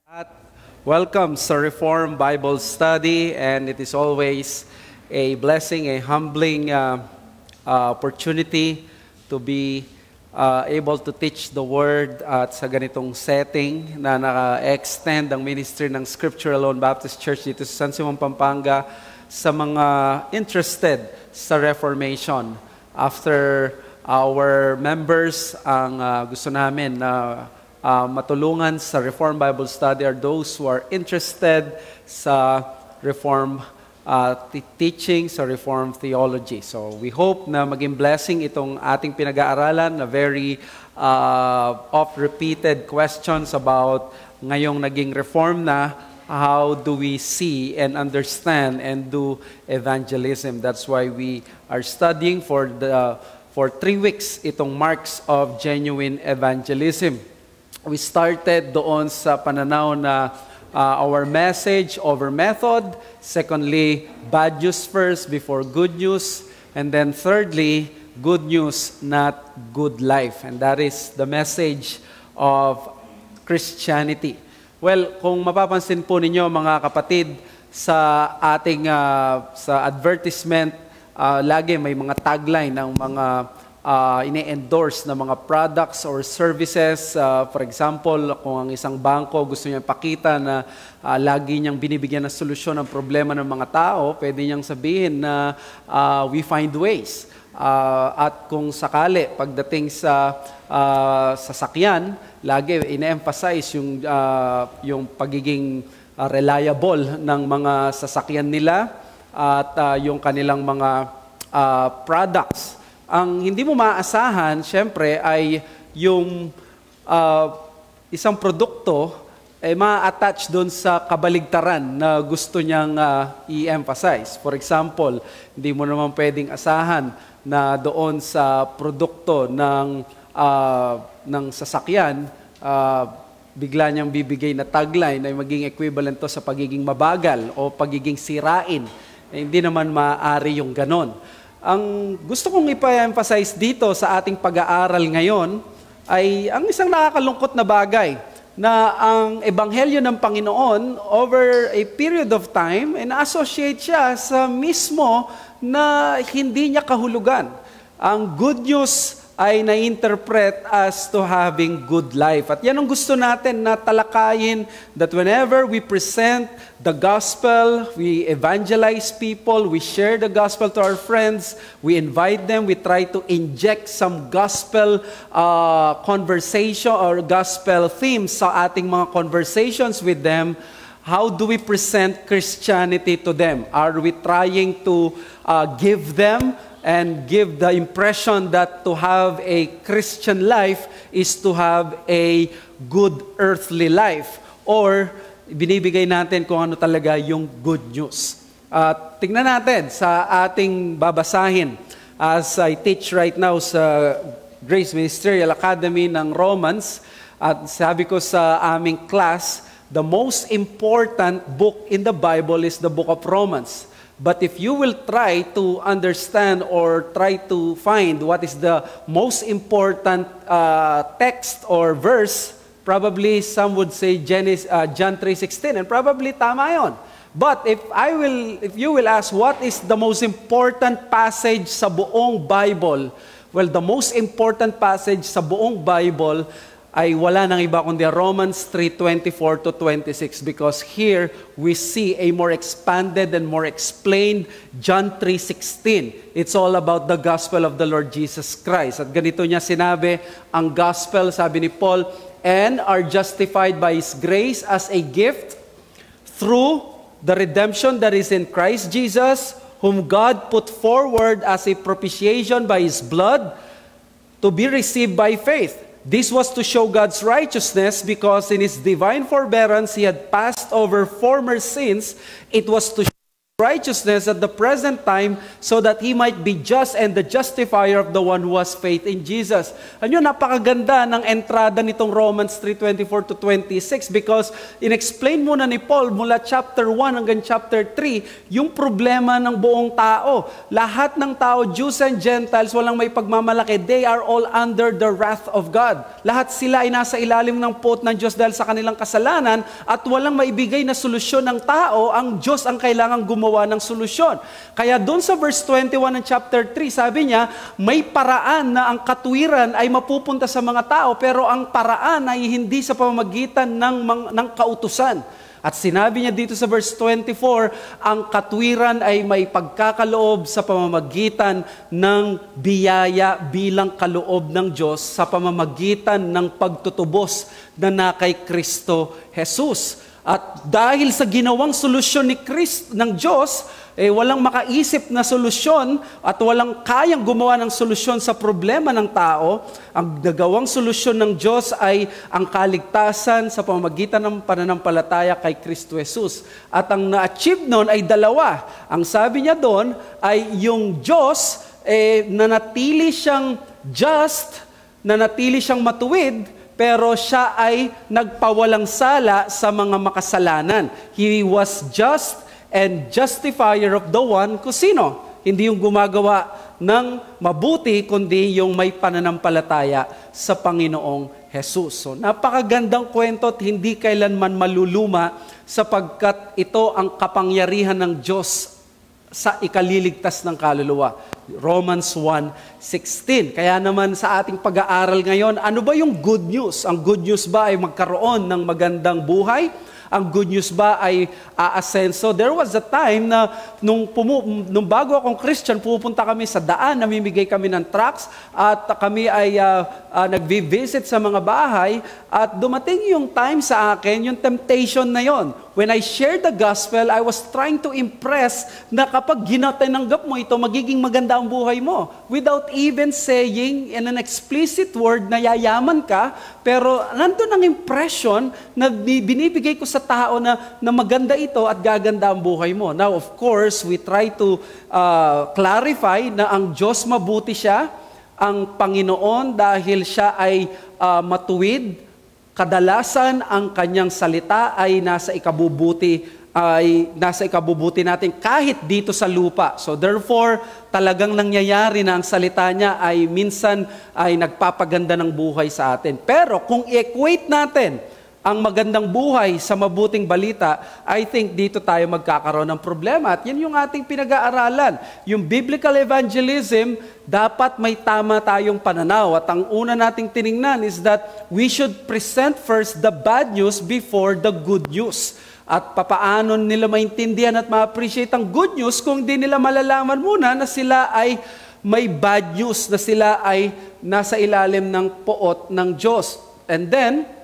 At welcome sa Reform Bible Study, and it is always a blessing, a humbling opportunity to be able to teach the Word at sa ganitong setting na naka-extend ang ministry ng Scripture Alone Baptist Church dito sa San Simon, Pampanga sa mga interested sa Reformation. After our members, ang gusto namin na matulungan sa Reform Bible Study are those who are interested sa Reform teaching, sa Reform theology. So we hope na maging blessing itong ating pinag-aaralan na very oft-repeated questions about ngayong naging Reform na, how do we see and understand and do evangelism. That's why we are studying for 3 weeks itong marks of genuine evangelism. We started doon sa pananaw na our message over method. Secondly, bad news first before good news. And then thirdly, good news, not good life. And that is the message of Christianity. Well, kung mapapansin po ninyo mga kapatid, sa ating sa advertisement, lagi may mga tagline ng mga ine-endorse na mga products or services. For example, kung ang isang bangko gusto niya pakita na lagi niyang binibigyan ng solusyon ang problema ng mga tao, pwede niyang sabihin na we find ways. At kung sakali, pagdating sa sasakyan, lagi ine-emphasize yung pagiging reliable ng mga sasakyan nila at yung kanilang mga products. Ang hindi mo maaasahan, syempre, ay yung isang produkto ay ma-attach doon sa kabaligtaran na gusto niyang i-emphasize. For example, hindi mo naman pwedeng asahan na doon sa produkto ng sasakyan, bigla niyang bibigay na tagline ay maging equivalent to sa pagiging mabagal o pagiging sirain. Hindi naman maaari yung ganon. Ang gusto kong ipa-emphasize dito sa ating pag-aaral ngayon ay ang isang nakakalungkot na bagay na ang Ebanghelyo ng Panginoon over a period of time ay na-associate siya sa mismo na hindi niya kahulugan. Ang good news ay na-interpret as to having good life. At yan ang gusto natin na talakayin, that whenever we present the gospel, we evangelize people, we share the gospel to our friends, we invite them, we try to inject some gospel conversation or gospel themes sa ating mga conversations with them. How do we present Christianity to them? Are we trying to give them and give the impression that to have a Christian life is to have a good earthly life? Or binibigay natin kung ano talaga yung good news? Tingnan natin sa ating babasahin as I teach right now sa Grace Ministerial Academy ng Romans. At sabi ko sa aming class, the most important book in the Bible is the book of Romans. But if you will try to understand or try to find what is the most important text or verse, probably some would say John 3:16, and probably tama yon. But if you will ask what is the most important passage sa buong Bible, well, the most important passage sa buong Bible ay wala nang iba kundi Romans 3:24 to 26, because here we see a more expanded and more explained John 3:16. It's all about the gospel of the Lord Jesus Christ. At ganito niya sinabi, ang gospel, sabi ni Paul, and are justified by His grace as a gift through the redemption that is in Christ Jesus, whom God put forward as a propitiation by His blood to be received by faith. This was to show God's righteousness, because in His divine forbearance He had passed over former sins. It was to show righteousness at the present time so that He might be just and the justifier of the one who has faith in Jesus. Ano, napakaganda ng entrada nitong Romans 3:24 to 26 because in-explain muna ni Paul mula chapter 1 hanggang chapter 3 yung problema ng buong tao. Lahat ng tao, Jews and Gentiles, walang may pagmamalaki. They are all under the wrath of God. Lahat sila ay nasa ilalim ng puot ng Diyos dahil sa kanilang kasalanan at walang maibigay na solusyon ng tao. Ang Diyos ang kailangang gumawa ng solusyon. Kaya doon sa verse 21 ng chapter 3, sabi niya, may paraan na ang katuwiran ay mapupunta sa mga tao, pero ang paraan ay hindi sa pamamagitan ng kautusan. At sinabi niya dito sa verse 24, ang katuwiran ay may pagkakaloob sa pamamagitan ng biyaya bilang kaloob ng Diyos sa pamamagitan ng pagtutubos na kay Kristo Jesus. At dahil sa ginawang solusyon ng Diyos, walang makaisip na solusyon at walang kayang gumawa ng solusyon sa problema ng tao. Ang nagawang solusyon ng Diyos ay ang kaligtasan sa pamamagitan ng pananampalataya kay Kristo Jesus. At ang na-achieve nun ay dalawa. Ang sabi niya doon ay yung Diyos nanatili siyang just, nanatili siyang matuwid, pero siya ay nagpawalang sala sa mga makasalanan. He was just and justifier of the one kung sino. Hindi yung gumagawa ng mabuti, kundi yung may pananampalataya sa Panginoong Jesus. So, napakagandang kwento at hindi kailanman maluluma sapagkat ito ang kapangyarihan ng Diyos sa ikaliligtas ng kaluluwa. Romans 1:16. Kaya naman sa ating pag-aaral ngayon, ano ba yung good news? Ang good news ba ay magkaroon ng magandang buhay? Ang good news ba ay aasenso? There was a time na nung bago akong Christian, pupunta kami sa daan, namimigay kami ng tracts at kami ay nagvi-visit sa mga bahay at dumating yung time sa akin, yung temptation na yon. When I shared the gospel, I was trying to impress na kapag ginatinanggap mo ito, magiging maganda ang buhay mo. Without even saying in an explicit word na yayaman ka, pero nandun ang impression na binibigay ko sa tao na maganda ito at gaganda ang buhay mo. Now, of course, we try to clarify na ang Diyos mabuti siya, ang Panginoon dahil siya ay matuwid. Kadalasan ang kanyang salita ay nasa ikabubuti natin kahit dito sa lupa. So therefore, talagang nangyayari na ang salita niya ay minsan ay nagpapaganda ng buhay sa atin. Pero kung i-equate natin ang magandang buhay sa mabuting balita, I think dito tayo magkakaroon ng problema. At yan yung ating pinag-aaralan. Yung biblical evangelism, dapat may tama tayong pananaw. At ang una nating tiningnan is that we should present first the bad news before the good news. At papaano nila maintindihan at ma-appreciate ang good news kung di nila malalaman muna na sila ay may bad news, na sila ay nasa ilalim ng poot ng Diyos. And then,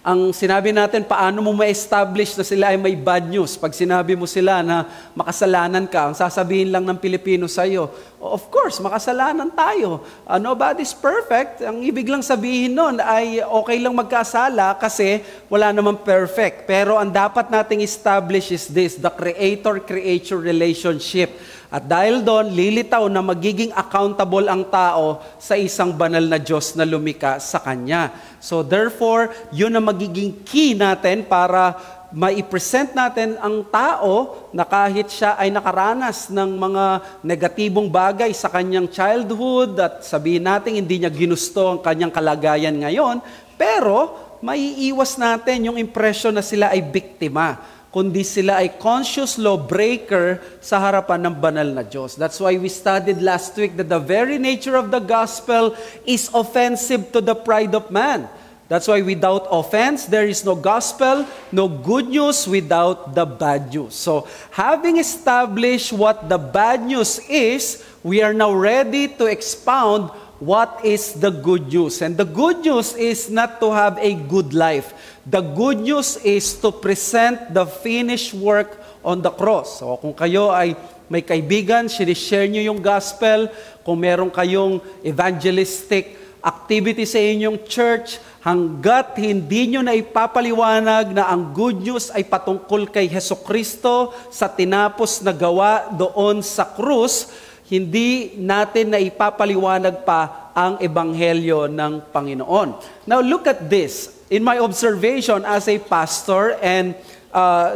ang sinabi natin, paano mo ma-establish na sila ay may bad news? Pag sinabi mo sila na makasalanan ka, ang sasabihin lang ng Pilipino sa iyo, of course, makasalanan tayo. Nobody's perfect. Ang ibig lang sabihin nun ay okay lang magkasala kasi wala namang perfect. Pero ang dapat nating establish is this, the creator-creature relationship. At dahil doon, lilitaw na magiging accountable ang tao sa isang banal na Diyos na lumika sa Kanya. So therefore, yun ang magiging key natin para mai-present natin ang tao na kahit siya ay nakaranas ng mga negatibong bagay sa kanyang childhood at sabihin natin hindi niya ginusto ang kanyang kalagayan ngayon, pero maiiwas natin yung impression na sila ay biktima, kundi sila ay conscious lawbreaker sa harapan ng banal na Diyos. That's why we studied last week that the very nature of the gospel is offensive to the pride of man. That's why without offense, there is no gospel, no good news without the bad news. So, having established what the bad news is, we are now ready to expound what is the good news. And the good news is not to have a good life. The good news is to present the finished work on the cross. So, kung kayo ay may kaibigan, sinishare nyo yung gospel, kung meron kayong evangelistic activity sa inyong church, hanggat hindi nyo na ipapaliwanag na ang good news ay patungkol kay Hesukristo sa tinapos na gawa doon sa krus, hindi natin na ipapaliwanag pa ang ebanghelyo ng Panginoon. Now look at this. In my observation as a pastor and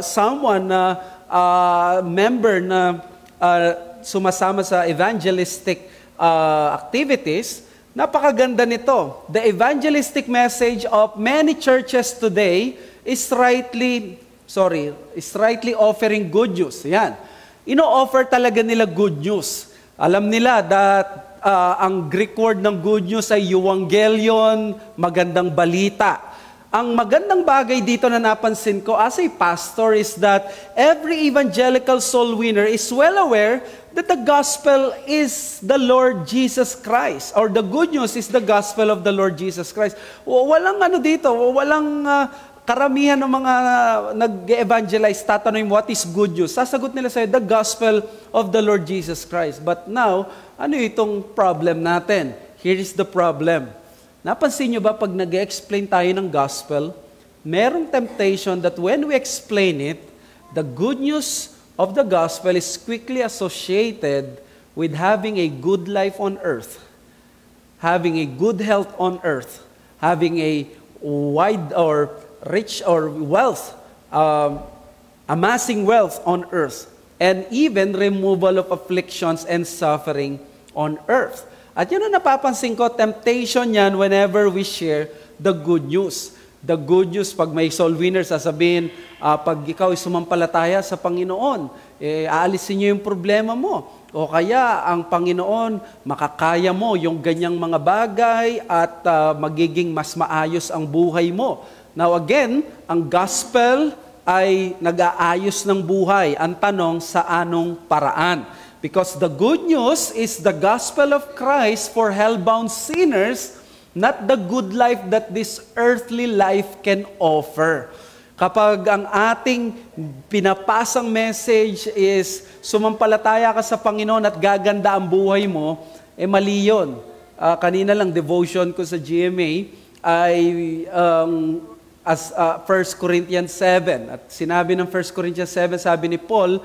someone na member na sumasama sa evangelistic activities, napakaganda nito. The evangelistic message of many churches today is rightly offering good news. Yan. Ino-offer talaga nila good news. Alam nila that ang Greek word ng good news ay euangelion, magandang balita. Ang magandang bagay dito na napansin ko as a pastor is that every evangelical soul winner is well aware that the gospel is the Lord Jesus Christ, or the good news is the gospel of the Lord Jesus Christ. Walang walang karamihan ng mga nag-evangelize, tatanungin what is good news. Sasagot nila sa'yo, the gospel of the Lord Jesus Christ. But now, ano itong problem natin? Here is the problem. Napansin nyo ba pag nag-explain tayo ng gospel, merong temptation that when we explain it, the good news of the gospel is quickly associated with having a good life on earth, having a good health on earth, having a wide or rich or wealth, amassing wealth on earth, and even removal of afflictions and suffering on earth. At yun ang napapansin ko, temptation yan whenever we share the good news. The good news, pag may soul winner, sasabihin, pag ikaw ay sumampalataya sa Panginoon, aalisin niyo yung problema mo. O kaya, ang Panginoon, makakaya mo yung ganyang mga bagay at magiging mas maayos ang buhay mo. Now again, ang gospel ay nag-aayos ng buhay. Ang tanong, sa anong paraan? Because the good news is the gospel of Christ for hell-bound sinners, not the good life that this earthly life can offer. Kapag ang ating pinapasang message is sumampalataya ka sa Panginoon at gaganda ang buhay mo, mali yun. Kanina lang, devotion ko sa GMA ay as 1 Corinthians 7. At sinabi ng 1 Corinthians 7, sabi ni Paul,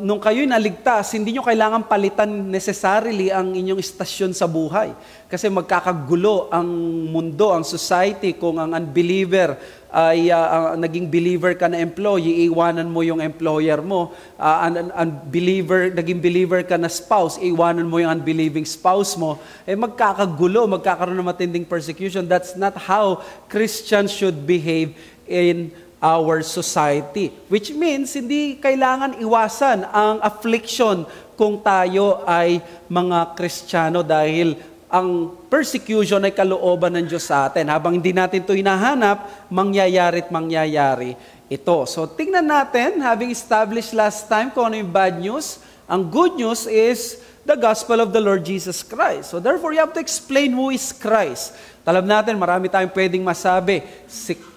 nung kayo'y naligtas, hindi nyo kailangan palitan necessarily ang inyong istasyon sa buhay. Kasi magkakagulo ang mundo, ang society, kung ang unbeliever ay naging believer ka na employee, iwanan mo yung employer mo. Naging believer ka na spouse, iwanan mo yung unbelieving spouse mo. Magkakagulo, magkakaroon ng matinding persecution. That's not how Christians should behave in our society. Which means, hindi kailangan iwasan ang affliction kung tayo ay mga Kristiyano dahil ang persecution ay kalooban ng Diyos sa atin. Habang hindi natin ito hinahanap, mangyayari ito. So, tingnan natin, having established last time kung ano yung bad news, ang good news is the gospel of the Lord Jesus Christ. So, therefore, you have to explain who is Christ. Alam natin, marami tayong pwedeng masabi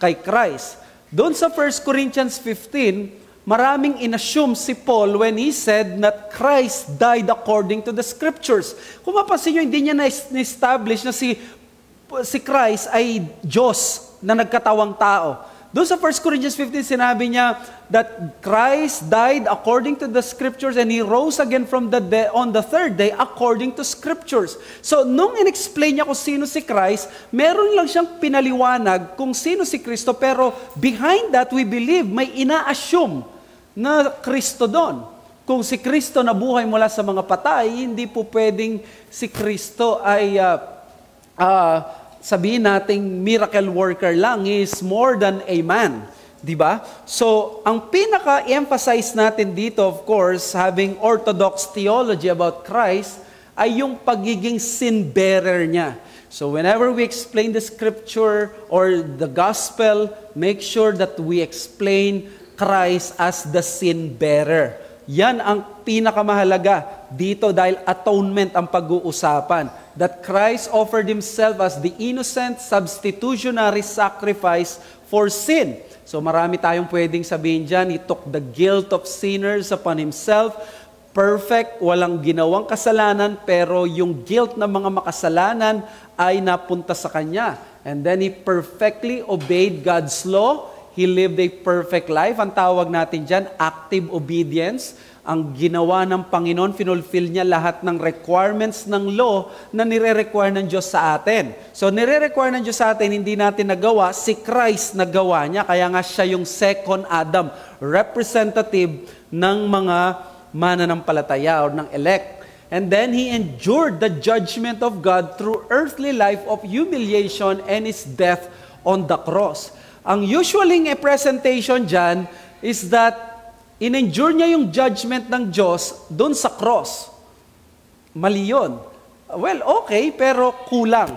kay Christ. Doon sa 1 Corinthians 15, maraming inassume si Paul when he said that Christ died according to the Scriptures. Kung mapansin nyo, hindi niya na-establish na si Christ ay Diyos na nagkatawang tao. Doon sa 1 Corinthians 15, sinabi niya that Christ died according to the Scriptures and He rose again from the dead on the third day according to Scriptures. So, nung in-explain niya kung sino si Christ, meron lang siyang pinaliwanag kung sino si Kristo, pero behind that, we believe, may ina-assume na Kristo doon. Kung si Kristo nabuhay mula sa mga patay, hindi po pwedeng si Kristo ay sabihin nating miracle worker lang. He is more than a man. Diba? So, ang pinaka-emphasize natin dito, of course, having orthodox theology about Christ, ay yung pagiging sin-bearer niya. So, whenever we explain the Scripture or the Gospel, make sure that we explain Christ as the sin-bearer. Yan ang pinakamahalaga dito dahil atonement ang pag-uusapan. That Christ offered Himself as the innocent substitutionary sacrifice for sin. So marami tayong pwedeng sabihin dyan, He took the guilt of sinners upon Himself. Perfect, walang ginawang kasalanan, pero yung guilt ng mga makasalanan ay napunta sa Kanya. And then He perfectly obeyed God's law. He lived a perfect life. Ang tawag natin dyan, active obedience. Ang ginawa ng Panginoon, finulfill niya lahat ng requirements ng law na nire-require ng Diyos sa atin. So, nire-require ng Diyos sa atin, hindi natin nagawa, si Christ nagawa niya. Kaya nga siya yung second Adam, representative ng mga mananampalataya or ng elect. And then He endured the judgment of God through earthly life of humiliation and His death on the cross. Ang usually presentation dyan is that in-endure niya yung judgment ng Diyos doon sa cross. Mali yun. Well, okay, pero kulang.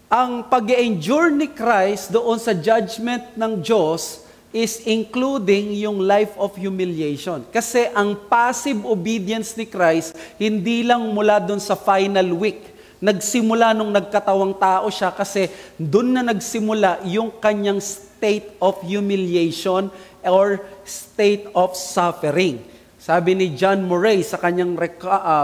Ang pag-endure ni Christ doon sa judgment ng Diyos is including yung life of humiliation. Kasi ang passive obedience ni Christ, hindi lang mula doon sa final week. Nagsimula nung nagkatawang tao siya kasi doon na nagsimula yung kanyang state of humiliation or state of suffering. Sabi ni John Murray sa kanyang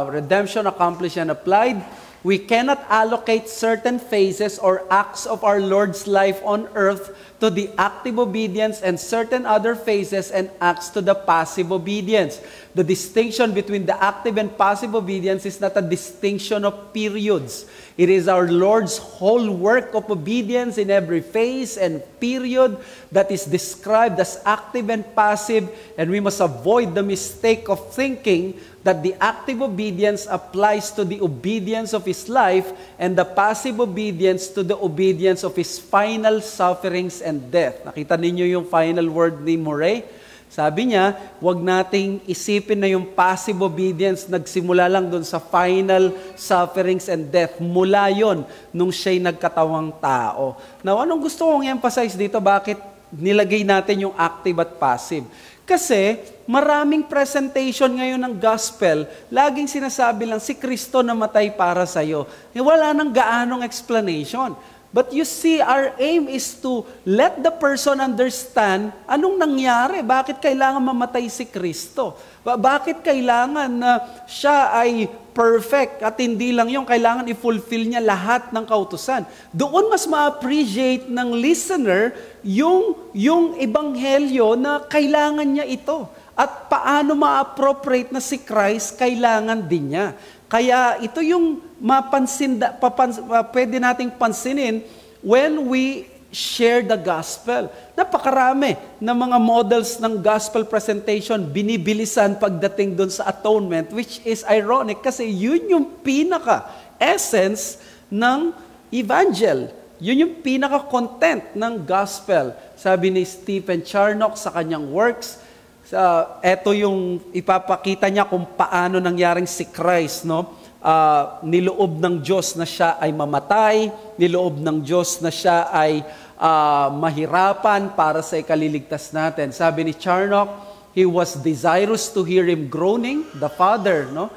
Redemption Accomplished and Applied, we cannot allocate certain phases or acts of our Lord's life on earth to the active obedience and certain other phases and acts to the passive obedience. The distinction between the active and passive obedience is not a distinction of periods. It is our Lord's whole work of obedience in every phase and period that is described as active and passive, and we must avoid the mistake of thinking that the active obedience applies to the obedience of His life and the passive obedience to the obedience of His final sufferings and death. Nakita ninyo yung final word ni Murray? Sabi niya, huwag nating isipin na yung passive obedience nagsimula lang doon sa final sufferings and death. Mula yon nung siya'y nagkatawang tao. Now, anong gusto kong i-emphasize dito? Bakit nilagay natin yung active at passive? Kasi maraming presentation ngayon ng gospel, laging sinasabi lang, si Kristo namatay para sa'yo. Wala nang gaanong explanation. But you see, our aim is to let the person understand anong nangyari, bakit kailangan mamatay si Kristo. Bakit kailangan na siya ay perfect at hindi lang yung kailangan i-fulfill niya lahat ng kautusan. Doon mas ma-appreciate ng listener yung ebanghelyo na kailangan niya ito. At paano ma-appropriate na si Christ, kailangan din niya. Kaya ito yung pwede nating pansinin when we share the gospel. Napakarami ng mga models ng gospel presentation binibilisan pagdating doon sa atonement, which is ironic kasi yun yung pinaka-essence ng evangel. Yun yung pinaka-content ng gospel. Sabi ni Stephen Charnock sa kanyang works, eto yung ipapakita niya kung paano nangyaring si Christ, no? Niloob ng Diyos na siya ay mamatay, niloob ng Diyos na siya ay mahirapan para sa ikaliligtas natin. Sabi ni Charnock, He was desirous to hear Him groaning, the Father, no?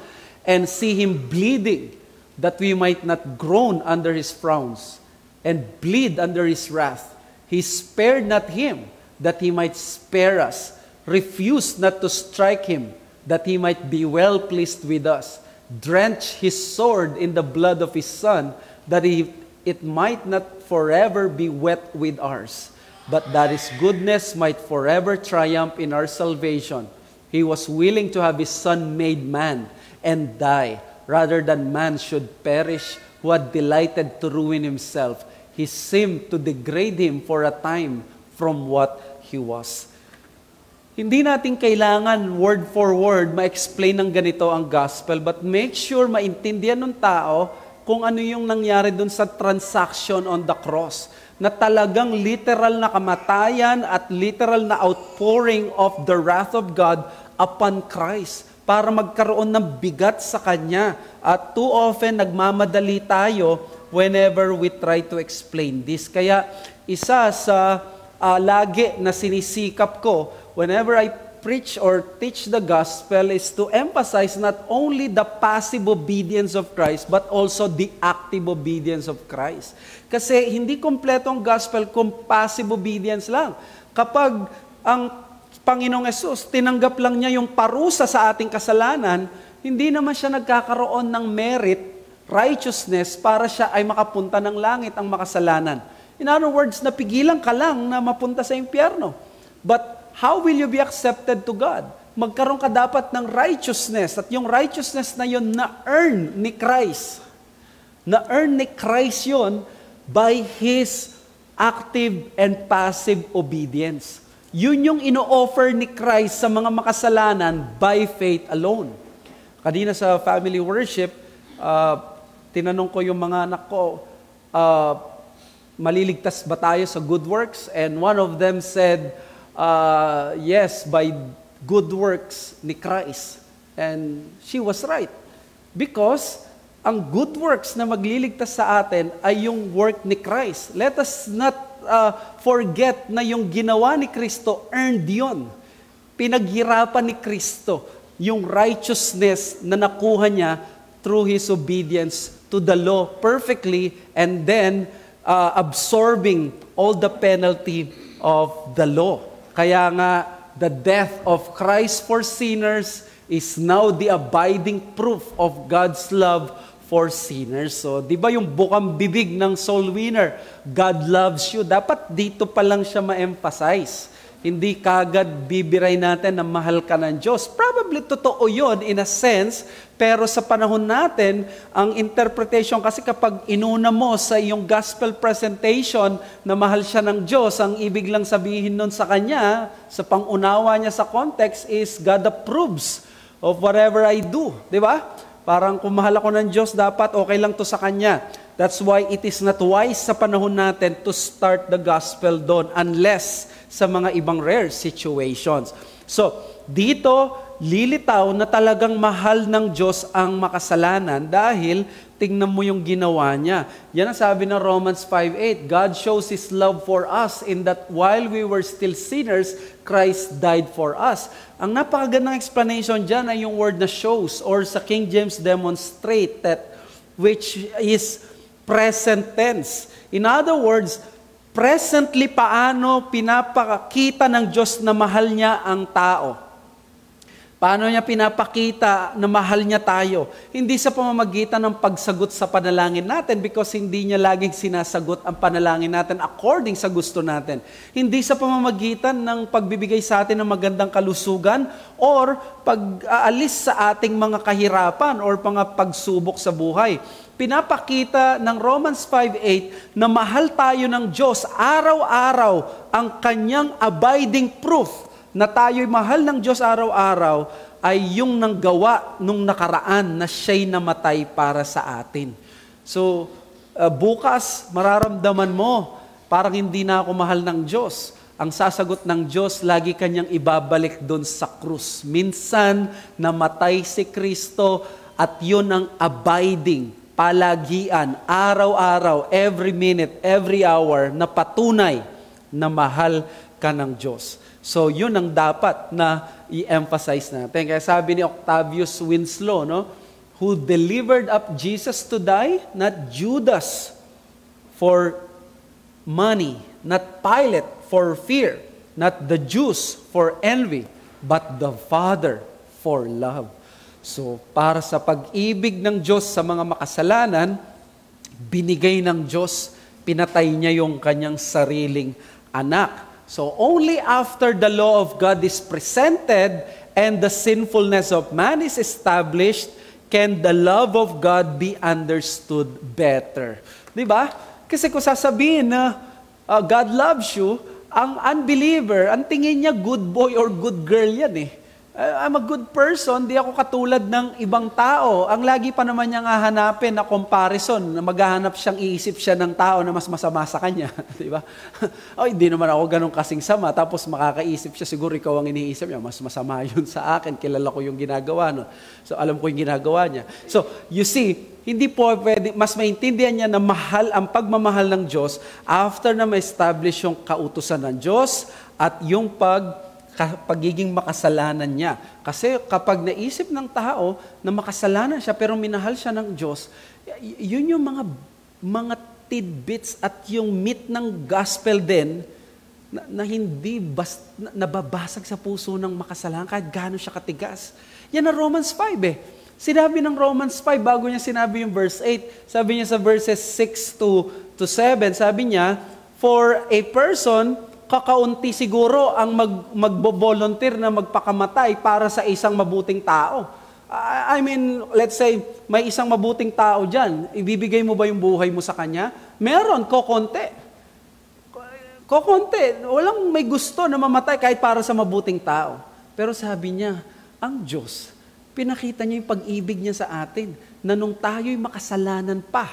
And see Him bleeding, that we might not groan under His frowns and bleed under His wrath. He spared not Him, that He might spare us, refused not to strike Him, that He might be well pleased with us, drench His sword in the blood of His Son, that it might not forever be wet with ours, but that His goodness might forever triumph in our salvation. He was willing to have His Son made man and die, rather than man should perish, who had delighted to ruin himself. He seemed to degrade him for a time from what he was. Hindi natin kailangan word for word ma-explain ng ganito ang gospel, but make sure maintindihan ng tao kung ano yung nangyari dun sa transaction on the cross, na talagang literal na kamatayan at literal na outpouring of the wrath of God upon Christ para magkaroon ng bigat sa Kanya. At too often nagmamadali tayo whenever we try to explain this. Kaya isa sa lagi na sinisikap ko whenever I preach or teach the gospel is to emphasize not only the passive obedience of Christ, but also the active obedience of Christ. Kasi hindi kompleto ang gospel kung passive obedience lang. Kapag ang Panginoong Hesus, tinanggap lang niya yung parusa sa ating kasalanan, hindi naman siya nagkakaroon ng merit, righteousness, para siya ay makapunta ng langit ang makasalanan. In other words, napigilan ka lang na mapunta sa impyerno. But how will you be accepted to God? Magkaroon ka dapat ng righteousness, at yung righteousness na yun na-earn ni Christ. Na-earn ni Christ yun by His active and passive obedience. Yun yung ino-offer ni Christ sa mga makasalanan by faith alone. Kanina sa family worship, tinanong ko yung mga anak ko, maliligtas ba tayo sa good works? And one of them said, yes, by good works ni Christ. And she was right. Because ang good works na magliligtas sa atin ay yung work ni Christ. Let us not forget na yung ginawa ni Kristo, earned yun. Pinaghirapan ni Kristo yung righteousness na nakuha niya through His obedience to the law perfectly, and then absorbing all the penalty of the law. Kaya nga, the death of Christ for sinners is now the abiding proof of God's love for sinners. So, di ba yung bukang bibig ng soul winner, God loves you, dapat dito pa lang siya ma-emphasize. Hindi kagad bibiray natin na mahal ka ng Diyos. Probably totoo yun in a sense, pero sa panahon natin, ang interpretation kasi kapag inuna mo sa iyong gospel presentation na mahal siya ng Diyos, ang ibig lang sabihin nun sa Kanya, sa pangunawa niya sa context is God approves of whatever I do. Di ba? Parang kung mahal ako ng Diyos, dapat okay lang to sa Kanya. That's why it is not wise sa panahon natin to start the gospel doon unless sa mga ibang rare situations. So, dito, lilitaw na talagang mahal ng Diyos ang makasalanan dahil tingnan mo yung ginawa niya. Yan ang sabi ng Romans 5:8. God shows His love for us in that while we were still sinners, Christ died for us. Ang napakagandang explanation dyan ay yung word na shows, or sa King James demonstrate, that which is present tense. In other words, presently paano pinapakita ng Diyos na mahal niya ang tao. Paano niya pinapakita na mahal niya tayo? Hindi sa pamamagitan ng pagsagot sa panalangin natin, because hindi niya laging sinasagot ang panalangin natin according sa gusto natin. Hindi sa pamamagitan ng pagbibigay sa atin ng magandang kalusugan or pag-aalis sa ating mga kahirapan or mga pagsubok sa buhay. Pinapakita ng Romans 5:8 na mahal tayo ng Diyos araw-araw. Ang kanyang abiding proof na tayo'y mahal ng Diyos araw-araw ay yung nanggawa nung nakaraan na siya'y namatay para sa atin. So, bukas, mararamdaman mo, parang hindi na ako mahal ng Diyos. Ang sasagot ng Diyos, lagi kanyang ibabalik doon sa krus. Minsan, namatay si Kristo at yun ang abiding, palagian, araw-araw, every minute, every hour, na patunay na mahal ka ng Diyos. So, yun ang dapat na i-emphasize natin. Kaya sabi ni Octavius Winslow, no, who delivered up Jesus to die, not Judas for money, not Pilate for fear, not the Jews for envy, but the Father for love. So, para sa pag-ibig ng Diyos sa mga makasalanan, binigay ng Diyos, pinatay niya yung kanyang sariling anak. So, only after the law of God is presented and the sinfulness of man is established, can the love of God be understood better. Diba? Kasi kung sasabihin na God loves you, ang unbeliever, ang tingin niya good boy or good girl yan eh. I'm a good person, di ako katulad ng ibang tao. Ang lagi pa naman niyang hahanapin na comparison, na maghahanap siyang iisip siya ng tao na mas masama sa kanya. Di ba? Ay, hindi naman ako ganun kasing sama. Tapos makakaisip siya, siguro ikaw ang iniisip niya, mas masama yun sa akin, kilala ko yung ginagawa. No? So, alam ko yung ginagawa niya. So, you see, hindi po pwede, mas maintindihan niya na mahal ang pagmamahal ng Diyos after na ma-establish yung kautusan ng Diyos at yung pagiging makasalanan niya. Kasi kapag naisip ng tao na makasalanan siya pero minahal siya ng Diyos, yun yung mga tidbits at yung meat ng gospel din na hindi nababasag sa puso ng makasalanan kahit gaano siya katigas. Yan ang Romans 5 eh. Sinabi ng Romans 5 bago niya sinabi yung verse 8. Sabi niya sa verses 6 to 7, sabi niya, for a person, kakaunti siguro ang magbo-volunteer na magpakamatay para sa isang mabuting tao. I mean, let's say, may isang mabuting tao dyan, ibibigay mo ba yung buhay mo sa kanya? Meron, kokonti. Kokonti. Walang may gusto na mamatay kahit para sa mabuting tao. Pero sabi niya, ang Diyos, pinakita niya yung pag-ibig niya sa atin, na nung tayo'y makasalanan pa,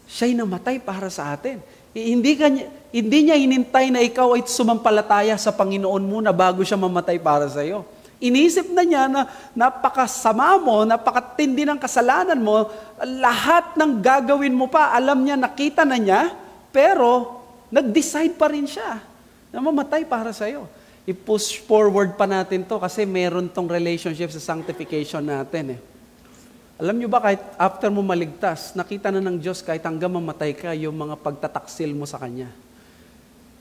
siya'y namatay para sa atin. Hindi niya hinintay na ikaw ay sumampalataya sa Panginoon muna bago siya mamatay para sa iyo. Inisip na niya na napakasama mo, napakatindi ng kasalanan mo, lahat ng gagawin mo pa, alam niya, nakita na niya, pero nag-decide pa rin siya na mamatay para sa iyo. I-push forward pa natin to kasi meron tong relationship sa sanctification natin. Alam niyo ba, kahit after mo maligtas, nakita na ng Diyos kahit hanggang mamatay ka yung mga pagtataksil mo sa Kanya.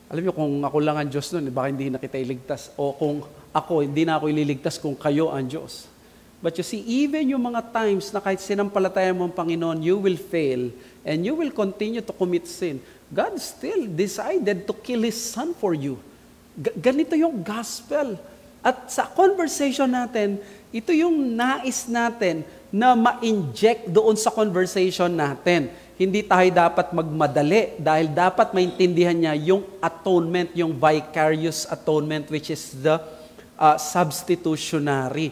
Alam niyo, kung ako lang ang Diyos nun, baka hindi na kita iligtas. O kung ako, hindi na ako ililigtas kung kayo ang Diyos. But you see, even yung mga times na kahit sinampalataya mo ang Panginoon, you will fail and you will continue to commit sin. God still decided to kill His Son for you. Ganito yung gospel. At sa conversation natin, ito yung nais natin na ma-inject doon sa conversation natin. Hindi tayo dapat magmadali dahil dapat maintindihan niya yung atonement, yung vicarious atonement, which is the substitutionary.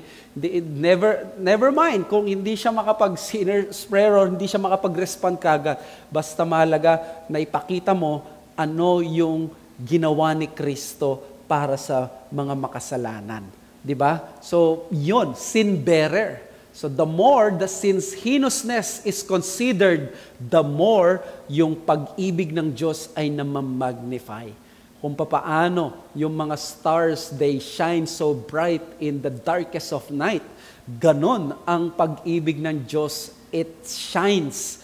Never mind kung hindi siya makapag-sinner's prayer or hindi siya makapag-respond kagad. Basta mahalaga na ipakita mo ano yung ginawa ni Kristo para sa mga makasalanan. Diba? So, yun, sin bearer. So, the more the sin's heinousness is considered, the more yung pag-ibig ng Diyos ay namamagnify. Kung papaano yung mga stars, they shine so bright in the darkest of night. Ganon ang pag-ibig ng Diyos. It shines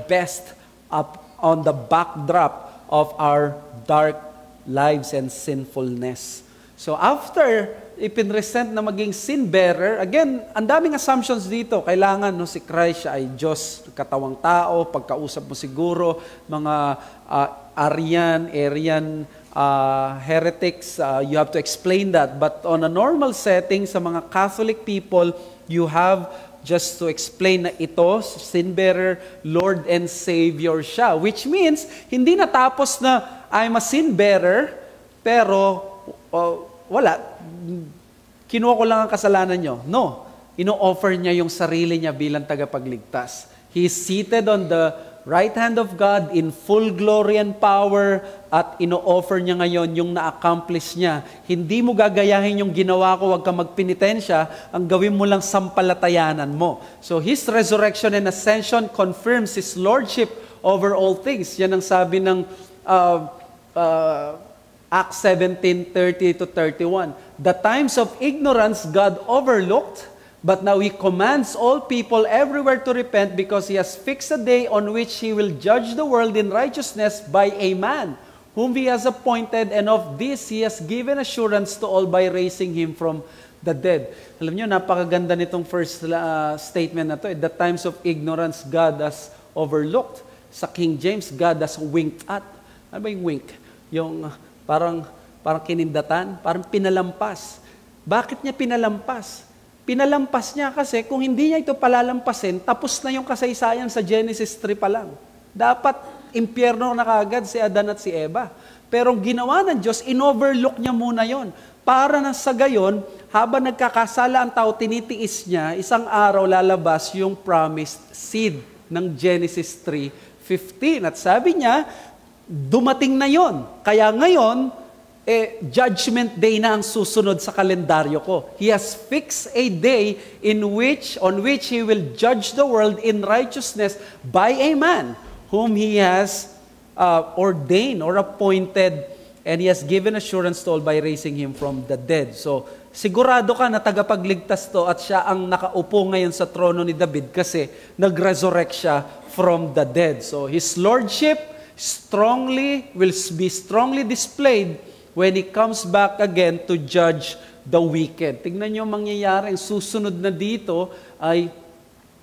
best up on the backdrop of our dark lives and sinfulness. So after ipinresent na maging sin bearer, again, ang daming assumptions dito. Kailangan si Christ siya ay Diyos, katawang tao, pagkausap mo siguro, mga Arian heretics, you have to explain that. But on a normal setting, sa mga Catholic people, you have just to explain na ito, sin bearer, Lord and Savior siya. Which means, hindi natapos na I'm a sin bearer, pero wala, kinuha ko lang ang kasalanan nyo. No, ino-offer niya yung sarili niya bilang tagapagligtas. He is seated on the right hand of God in full glory and power at ino-offer niya ngayon yung na-accomplish niya. Hindi mo gagayahin yung ginawa ko, huwag ka magpenitensya, ang gawin mo lang sampalatayanan mo. So His resurrection and ascension confirms His lordship over all things. Yan ang sabi ng Acts 17:30-31. The times of ignorance God overlooked, but now He commands all people everywhere to repent because He has fixed a day on which He will judge the world in righteousness by a man whom He has appointed, and of this He has given assurance to all by raising Him from the dead. Alam niyo, napakaganda nitong first statement na to. The times of ignorance God has overlooked. Sa King James, God has winked at. Ano ba yung wink? Yung parang kinindatan, parang pinalampas. Bakit niya pinalampas? Pinalampas niya kasi kung hindi niya ito palalampasin, tapos na yung kasaysayan sa Genesis 3 pa lang. Dapat impyerno na kagad si Adan at si Eva. Pero ginawa ng Diyos, inoverlook niya muna yon. Para na sa gayon, habang nagkakasala ang tao, tinitiis niya, isang araw lalabas yung promised seed ng Genesis 3:15. At sabi niya, dumating na yon. Kaya ngayon, judgment day na ang susunod sa kalendaryo ko. He has fixed a day on which He will judge the world in righteousness by a man whom He has ordained or appointed, and He has given assurance to all by raising Him from the dead. So, sigurado ka na tagapagligtas to at siya ang nakaupo ngayon sa trono ni David kasi nag-resurrect siya from the dead. So, His lordship will be strongly displayed when He comes back again to judge the wicked. Tingnan niyo mangyayari. Ang susunod na dito ay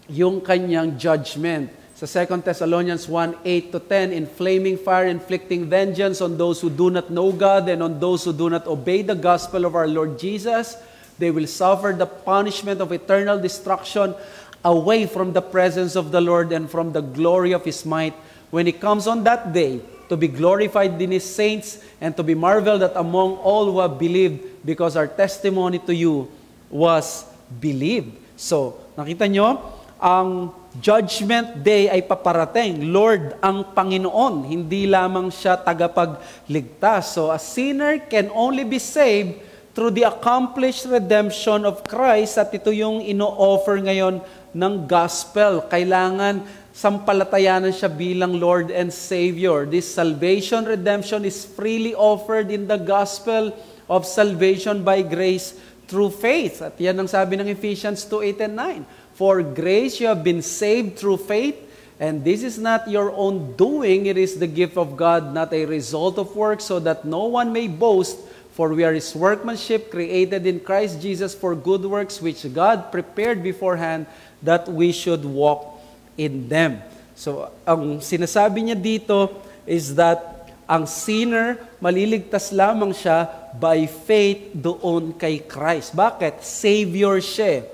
yung kanyang judgment. Sa 2 Thessalonians 1:8 to 10, in flaming fire inflicting vengeance on those who do not know God and on those who do not obey the gospel of our Lord Jesus, they will suffer the punishment of eternal destruction away from the presence of the Lord and from the glory of His might when He comes on that day to be glorified in His saints and to be marveled at among all who have believed, because our testimony to you was believed. So, nakita nyo, ang Judgment Day ay paparating. Lord ang Panginoon, hindi lamang siya tagapagligtas. So a sinner can only be saved through the accomplished redemption of Christ, at ito yung ino-offer ngayon ng gospel. Kailangan sampalatayanan siya bilang Lord and Savior. This salvation, redemption is freely offered in the gospel of salvation by grace through faith. At yan ang sabi ng Ephesians 2:8 and 9. For grace you have been saved through faith, and this is not your own doing, it is the gift of God, not a result of works, so that no one may boast. For we are His workmanship, created in Christ Jesus for good works, which God prepared beforehand that we should walk in them. So, ang sinasabi niya dito is that ang sinner, maliligtas lamang siya by faith doon kay Christ. Bakit? Savior siya.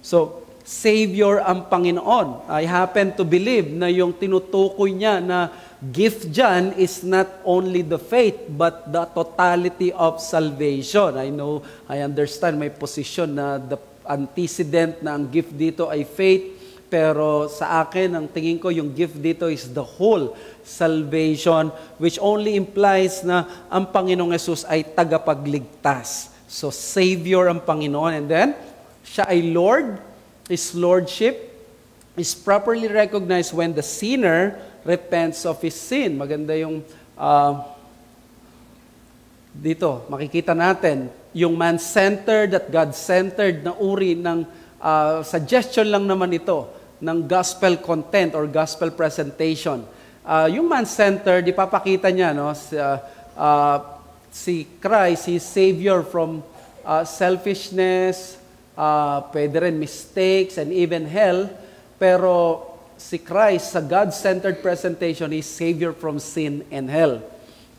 So, Savior ang Panginoon. I happen to believe na yung tinutukoy niya na gift dyan is not only the faith, but the totality of salvation. I understand my position na the antecedent na ang gift dito ay faith, pero sa akin, ang tingin ko, yung gift dito is the whole salvation, which only implies na ang Panginoong Yesus ay tagapagligtas. So, Savior ang Panginoon. And then, siya ay Lord. His lordship is properly recognized when the sinner repents of his sin. Maganda yung dito, makikita natin yung man-centered at God-centered na uri ng suggestion lang naman ito ng gospel content or gospel presentation. Yung man-centered, ipapakita niya, no, si Christ, His Savior from selfishness, pwede rin mistakes and even hell, pero si Christ sa God-centered presentation is Savior from sin and hell.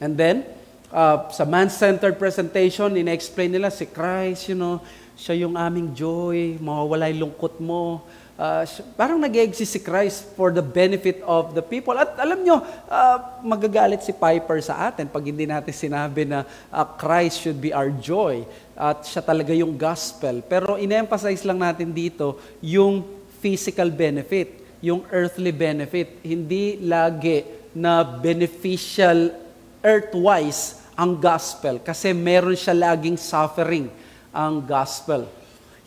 And then, sa man-centered presentation, ina-explain nila si Christ, siya yung aming joy, mawawala yung lungkot mo. Parang nag-exist si Christ for the benefit of the people. At alam nyo, magagalit si Piper sa atin pag hindi natin sinabi na Christ should be our joy. At siya talaga yung gospel. Pero in-emphasize lang natin dito yung physical benefit, yung earthly benefit. Hindi lagi na beneficial earthwise ang gospel kasi meron siya laging suffering ang gospel.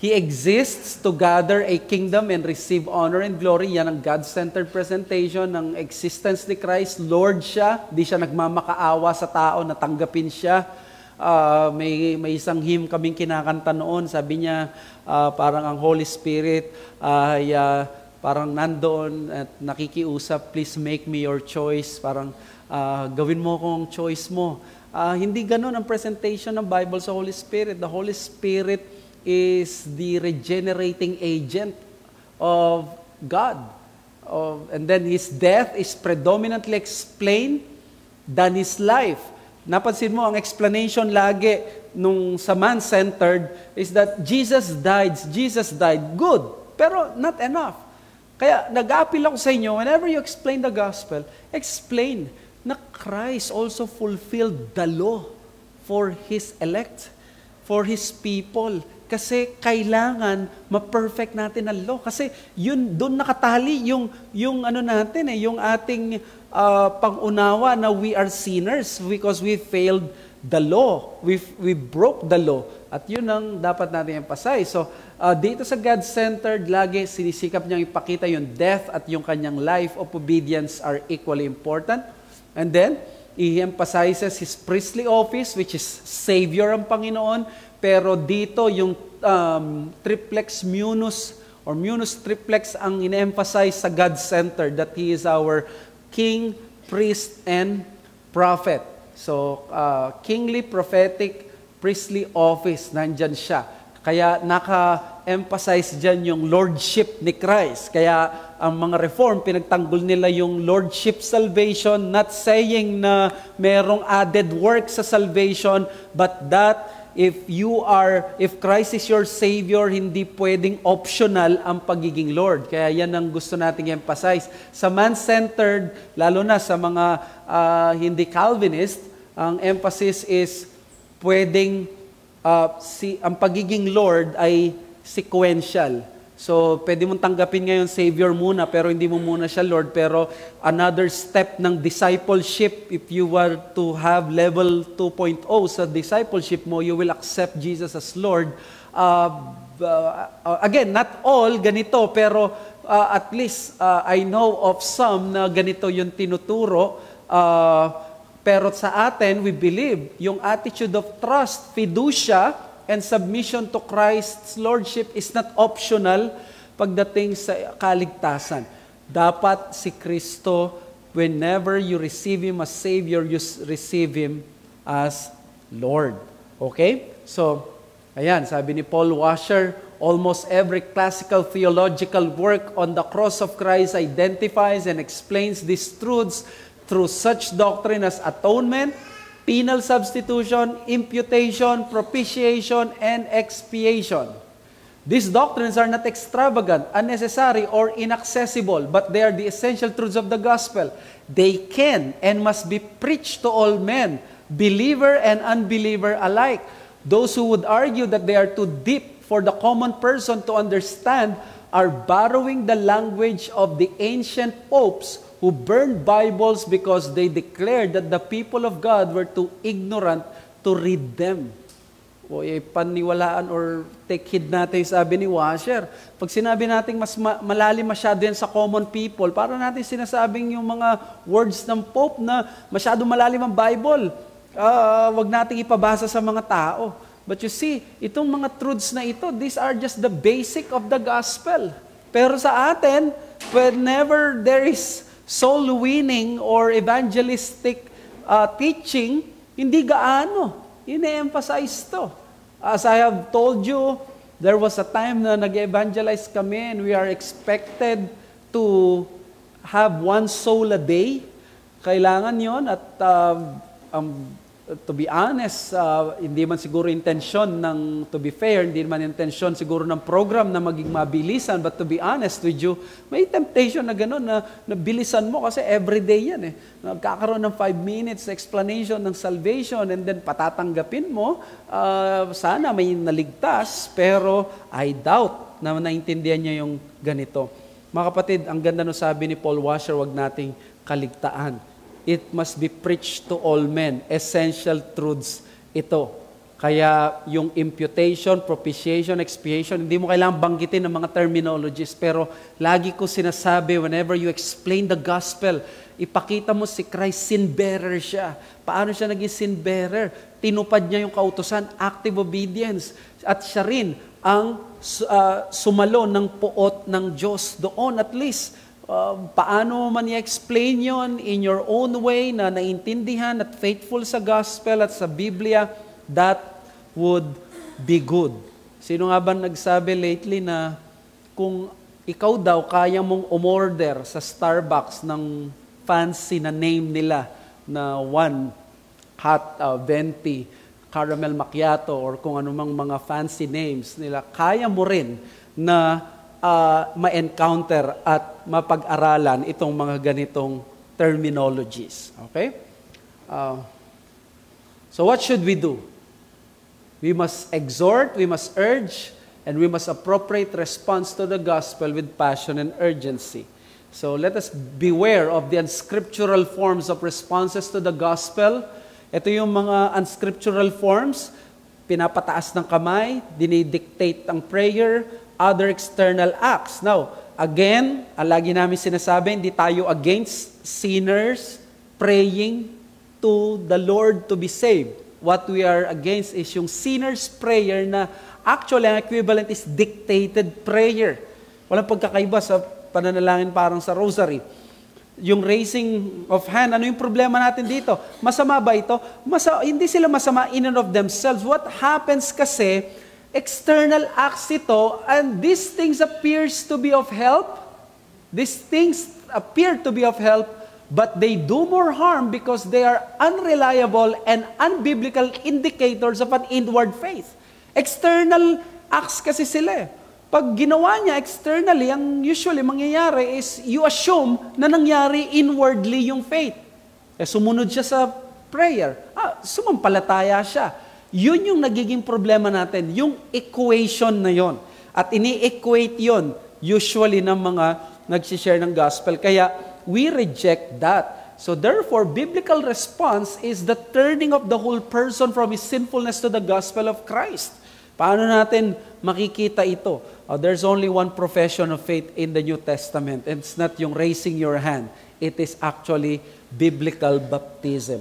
He exists to gather a kingdom and receive honor and glory. Yan ang God-centered presentation ng existence ni Christ. Lord siya, di siya nagmamakaawa sa tao na tanggapin siya. May isang hymn kaming kinakanta noon, sabi niya parang ang Holy Spirit ay parang nandoon at nakikiusap, please make me your choice, parang gawin mo kung choice mo. Hindi ganun ang presentation ng Bible sa Holy Spirit. The Holy Spirit is the regenerating agent of God. And then His death is predominantly explained than His life. Napansin mo, ang explanation lagi nung sa man-centered is that Jesus died. Good, pero not enough. Kaya nag-appeal ako sa inyo, whenever you explain the gospel, explain na Christ also fulfilled the law for His elect, for His people. Kasi kailangan ma-perfect natin ang law. Kasi yun, doon nakatali yung ano natin yung ating pang-unawa na we are sinners because we failed the law. We broke the law. At yun ang dapat natin emphasize. So, dito sa God-centered, lagi sinisikap niyang ipakita yung death at yung kanyang life of obedience are equally important. And then, he emphasizes His priestly office, which is Savior ang Panginoon. Pero dito, yung triplex munus, or munus triplex ang ine-emphasize sa God-centered, that He is our King, Priest, and Prophet. So, kingly, prophetic, priestly office, nandyan siya. Kaya emphasize dyan yung lordship ni Christ. Kaya ang mga reform, pinagtanggol nila yung lordship salvation, not saying na merong added work sa salvation, but that if Christ is your Savior, hindi pwedeng optional ang pagiging Lord. Kaya yan ang gusto nating emphasize. Sa man-centered, lalo na sa mga hindi Calvinist, ang emphasis is pwedeng ang pagiging Lord ay sequential. So, pwede mong tanggapin ngayon Savior muna, pero hindi mo muna siya Lord. Pero another step ng discipleship, if you were to have level 2.0 sa discipleship mo, you will accept Jesus as Lord. Again, not all ganito, pero at least I know of some na ganito yung tinuturo. Pero sa atin, we believe, yung attitude of trust, fiducia, and submission to Christ's Lordship is not optional pagdating sa kaligtasan. Dapat si Kristo, whenever you receive Him as Savior, you receive Him as Lord. Okay? So, ayan, sabi ni Paul Washer, almost every classical theological work on the cross of Christ identifies and explains these truths through such doctrine as atonement, penal substitution, imputation, propitiation, and expiation. These doctrines are not extravagant, unnecessary, or inaccessible, but they are the essential truths of the gospel. They can and must be preached to all men, believer and unbeliever alike. Those who would argue that they are too deep for the common person to understand are borrowing the language of the ancient popes who burned Bibles because they declared that the people of God were too ignorant to read them. O paniwalaan or take heed natin sabi ni Washer. Pag sinabi natin mas malalim masyado yan sa common people, para natin sinasabing yung mga words ng Pope na masyado malalim ang Bible. Wag nating ipabasa sa mga tao. But you see, itong mga truths na ito, these are just the basic of the gospel. Pero sa atin, whenever there is soul winning or evangelistic teaching, hindi gaano ine-emphasize to. As I have told you, there was a time na nag-evangelize kami and we are expected to have one soul a day. Kailangan yon at to be honest, hindi man siguro intensyon ng, to be fair, hindi man intensyon siguro ng program na maging mabilisan, but to be honest with you, may temptation na gano'n na bilisan mo kasi everyday yan eh. Nagkakaroon ng 5 minutes explanation ng salvation and then patatanggapin mo, sana may naligtas, pero I doubt na naintindihan niya yung ganito. Mga kapatid, ang ganda no sabi ni Paul Washer, wag nating kaligtaan. It must be preached to all men. Essential truths ito. Kaya yung imputation, propitiation, expiation, hindi mo kailangang banggitin ng mga terminologies, pero lagi ko sinasabi, whenever you explain the gospel, ipakita mo si Christ, sin-bearer siya. Paano siya naging sin-bearer? Tinupad niya yung kautusan, active obedience. At siya rin ang sumalo ng puot ng Diyos doon. At least, paano man i-explain yon in your own way na naintindihan at faithful sa gospel at sa Biblia, that would be good. Sino nga ba nagsabi lately na kung ikaw daw kaya mong umorder sa Starbucks ng fancy na name nila na one hot venti, caramel macchiato, or kung anumang mga fancy names nila, kaya mo rin na ma-encounter at mapag-aralan itong mga ganitong terminologies. Okay? So what should we do? We must exhort, we must urge, and we must appropriate response to the gospel with passion and urgency. So let us beware of the unscriptural forms of responses to the gospel. Ito yung mga unscriptural forms, pinapataas ng kamay, dinidictate ang prayer, other external acts. Now, again, lagi namin sinasabi, hindi tayo against sinners praying to the Lord to be saved. What we are against is yung sinner's prayer na actually ang equivalent is dictated prayer. Walang pagkakaiba sa pananalangin parang sa rosary. Yung raising of hand, ano yung problema natin dito? Masama ba ito? Hindi sila masama in and of themselves. What happens kasi, External acts ito, and these things appears to be of help. These things appear to be of help, but they do more harm because they are unreliable and unbiblical indicators of an inward faith. External acts kasi sila eh. Pag ginawa niya externally, ang usually mangyayari is you assume na nangyari inwardly yung faith. Sumunod siya sa prayer. Sumampalataya siya. Yun yung nagiging problema natin, yung equation na yon. At ini-equate yon usually ng mga nag-share ng gospel. Kaya we reject that. So therefore, biblical response is the turning of the whole person from his sinfulness to the gospel of Christ. Paano natin makikita ito? There's only one profession of faith in the New Testament, and it's not yung raising your hand. It is actually biblical baptism.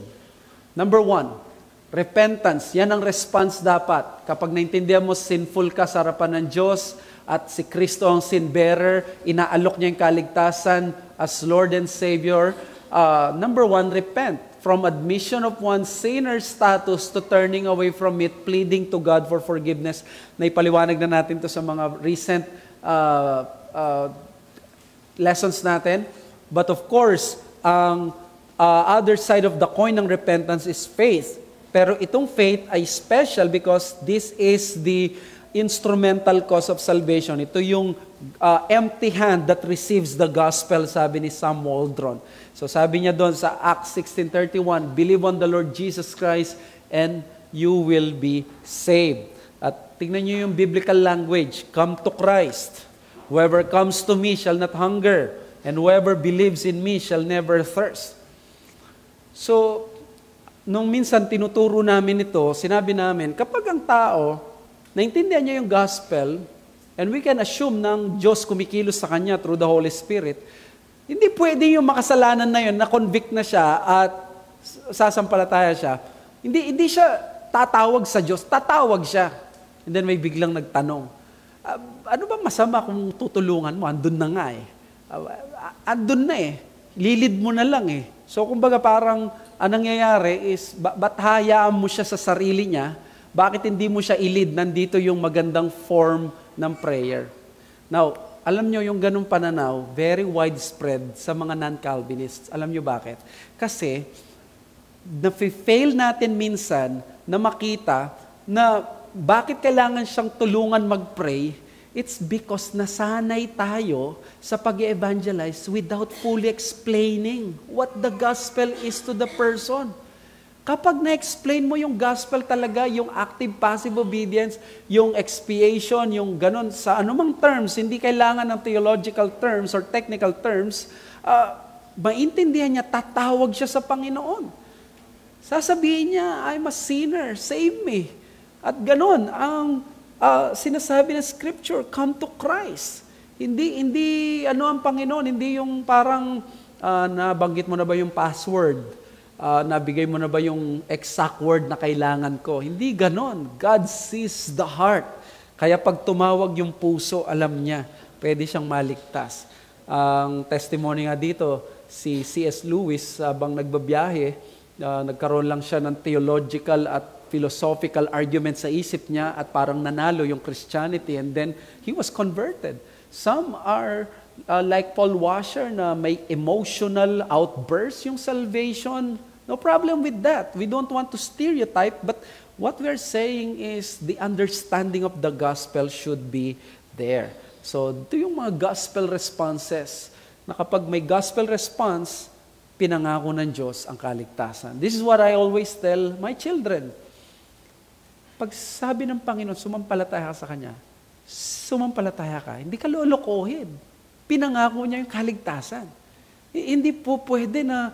Number 1, repentance. Yan ang response dapat. Kapag naintindihan mo sinful ka sa harapan ng Diyos at si Kristo ang sin bearer, inaalok niya yung kaligtasan as Lord and Savior. Number 1, repent. From admission of one's sinner status to turning away from it, pleading to God for forgiveness. Naipaliwanag na natin to sa mga recent lessons natin. But of course, ang other side of the coin ng repentance is faith. Pero itong faith ay special because this is the instrumental cause of salvation. Ito yung empty hand that receives the gospel, sabi ni Sam Waldron. So sabi niya doon sa Acts 16:31, believe on the Lord Jesus Christ and you will be saved. At tingnan niyo yung biblical language, come to Christ. Whoever comes to me shall not hunger, and whoever believes in me shall never thirst. So, nung minsan tinuturo namin ito, sinabi namin, kapag ang tao, naintindihan niya yung gospel, and we can assume ng Diyos kumikilos sa kanya through the Holy Spirit, hindi pwede yung makasalanan na yun, na-convict na siya at sasampalataya siya. Hindi siya tatawag sa Diyos, tatawag siya. And then may biglang nagtanong, ano ba masama kung tutulungan mo? Andun na nga eh. Andun na eh. Lilid mo na lang eh. So kumbaga parang anong nangyayari is, ba't hayaan mo siya sa sarili niya? Bakit hindi mo siya ilid? Nandito yung magandang form ng prayer. Now, alam nyo yung ganung pananaw, very widespread sa mga non-Calvinists. Alam nyo bakit? Kasi, na-fail natin minsan na makita na bakit kailangan siyang tulungan mag-pray. It's because nasanay tayo sa pag-evangelize without fully explaining what the gospel is to the person. Kapag na-explain mo yung gospel talaga, yung active passive obedience, yung expiation, yung ganun, sa anumang terms, hindi kailangan ng theological terms or technical terms, maintindihan niya, tatawag siya sa Panginoon. Sasabihin niya, I'm a sinner, save me. At ganun, ang sinasabi ng Scripture, come to Christ. Hindi ang Panginoon, hindi yung parang, nabanggit mo na ba yung password? Nabigay mo na ba yung exact word na kailangan ko? Hindi ganon. God sees the heart. Kaya pag tumawag yung puso, alam niya, pwede siyang maligtas. Ang testimony nga dito, si C.S. Lewis, habang nagbabiyahe, nagkaroon lang siya ng theological at philosophical argument sa isip niya at parang nanalo yung Christianity, and then he was converted. Some are like Paul Washer na may emotional outburst yung salvation. No problem with that. We don't want to stereotype, but what we're saying is the understanding of the gospel should be there. So, ito yung mga gospel responses, na kapag may gospel response, pinangako ng Diyos ang kaligtasan. This is what I always tell my children. Pag sabi ng Panginoon, sumampalataya ka sa Kanya, sumampalataya ka, hindi ka lolokohin. Pinangako niya yung kaligtasan. Hindi po pwede na,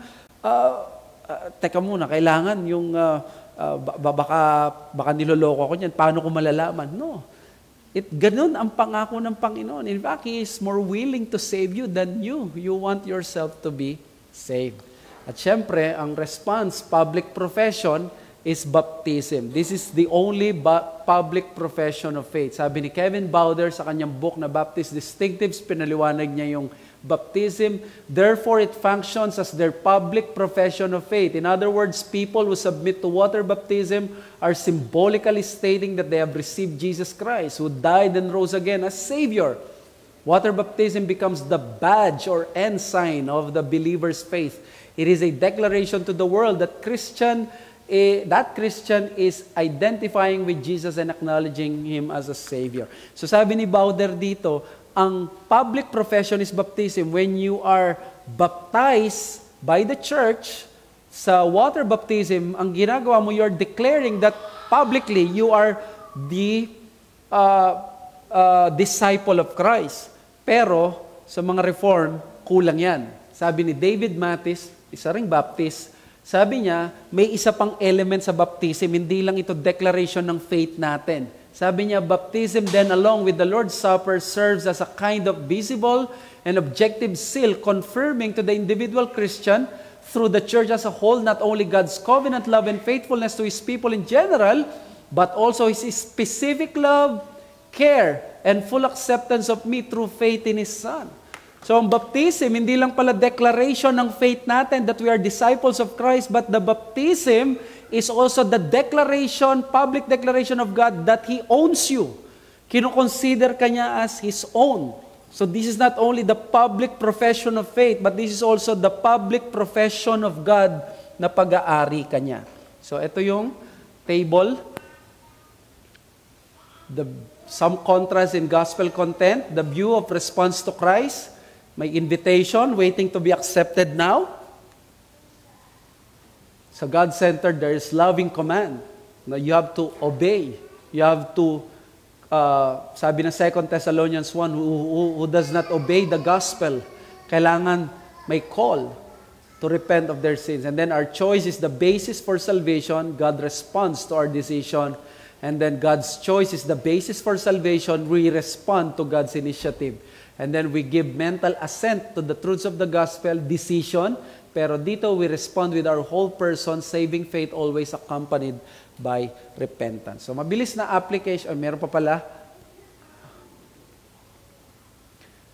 teka muna, kailangan yung, baka niloloko ko niyan, paano ko malalaman? No. Ganun ang pangako ng Panginoon. In fact, He is more willing to save you than you. You want yourself to be saved. At syempre, ang response, public profession, is baptism. This is the only public profession of faith. Sabi ni Kevin Bowder sa kanyang book na Baptist Distinctives, pinaliwanag niya yung baptism. Therefore, it functions as their public profession of faith. In other words, people who submit to water baptism are symbolically stating that they have received Jesus Christ, who died and rose again as Savior. Water baptism becomes the badge or ensign of the believer's faith. It is a declaration to the world that Christian is identifying with Jesus and acknowledging Him as a Savior. So sabi ni Bowder dito, ang public profession is baptism. When you are baptized by the church, sa water baptism, ang ginagawa mo, you're declaring that publicly you are the disciple of Christ. Pero sa mga reform, kulang yan. Sabi ni David Mathis, isa ring Baptist, sabi niya, may isa pang element sa baptism, hindi lang ito declaration ng faith natin. Sabi niya, baptism then along with the Lord's Supper serves as a kind of visible and objective seal confirming to the individual Christian through the church as a whole, not only God's covenant love and faithfulness to His people in general, but also His specific love, care, and full acceptance of me through faith in His Son. So ang baptism, hindi lang pala declaration ng faith natin that we are disciples of Christ, but the baptism is also the declaration, public declaration of God that He owns you. Kino-consider ka niya as His own. So this is not only the public profession of faith, but this is also the public profession of God na pag-aari ka niya. So ito yung table. Some contrast in gospel content, the view of response to Christ, may invitation waiting to be accepted now. Sa God-centered, there is loving command. Now you have to obey. You have to, sabi ng 2 Thessalonians 1, who does not obey the gospel, kailangan may call to repent of their sins. And then our choice is the basis for salvation. God responds to our decision. And then God's choice is the basis for salvation. We respond to God's initiative. And then we give mental assent to the truths of the gospel, decision. Pero dito we respond with our whole person, saving faith always accompanied by repentance. So mabilis na application. Meron pa pala.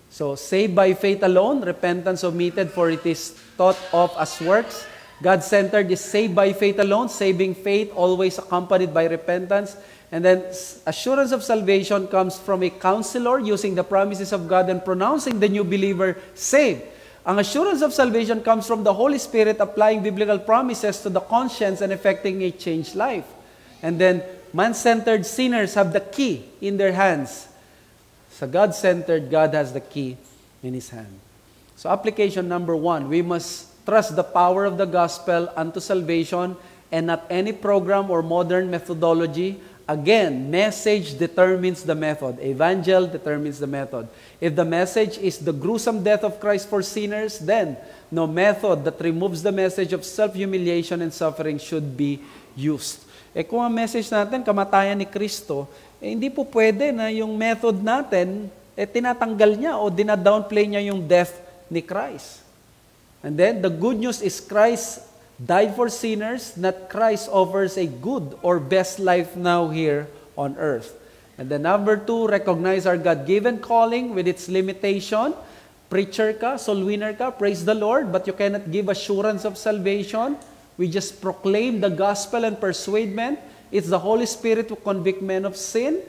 So saved by faith alone, repentance omitted, for it is thought of as works. God-centered is saved by faith alone, saving faith always accompanied by repentance. And then assurance of salvation comes from a counselor using the promises of God and pronouncing the new believer saved. Ang assurance of salvation comes from the Holy Spirit applying biblical promises to the conscience and effecting a changed life. And then man-centered sinners have the key in their hands. Sa God-centered, God has the key in His hand. So application number 1, we must trust the power of the gospel unto salvation and not any program or modern methodology. Again, message determines the method. Evangel determines the method. If the message is the gruesome death of Christ for sinners, then no method that removes the message of self-humiliation and suffering should be used. Kung ang message natin, kamatayan ni Kristo, hindi po pwede na yung method natin, tinatanggal niya o dinadownplay niya yung death ni Christ. And then, the good news is Christ died for sinners, not Christ offers a good or best life now here on earth. And then number 2, recognize our God-given calling with its limitation. Preacher ka, soul winner ka, praise the Lord, but you cannot give assurance of salvation. We just proclaim the gospel and persuade men. It's the Holy Spirit who convict men of sin.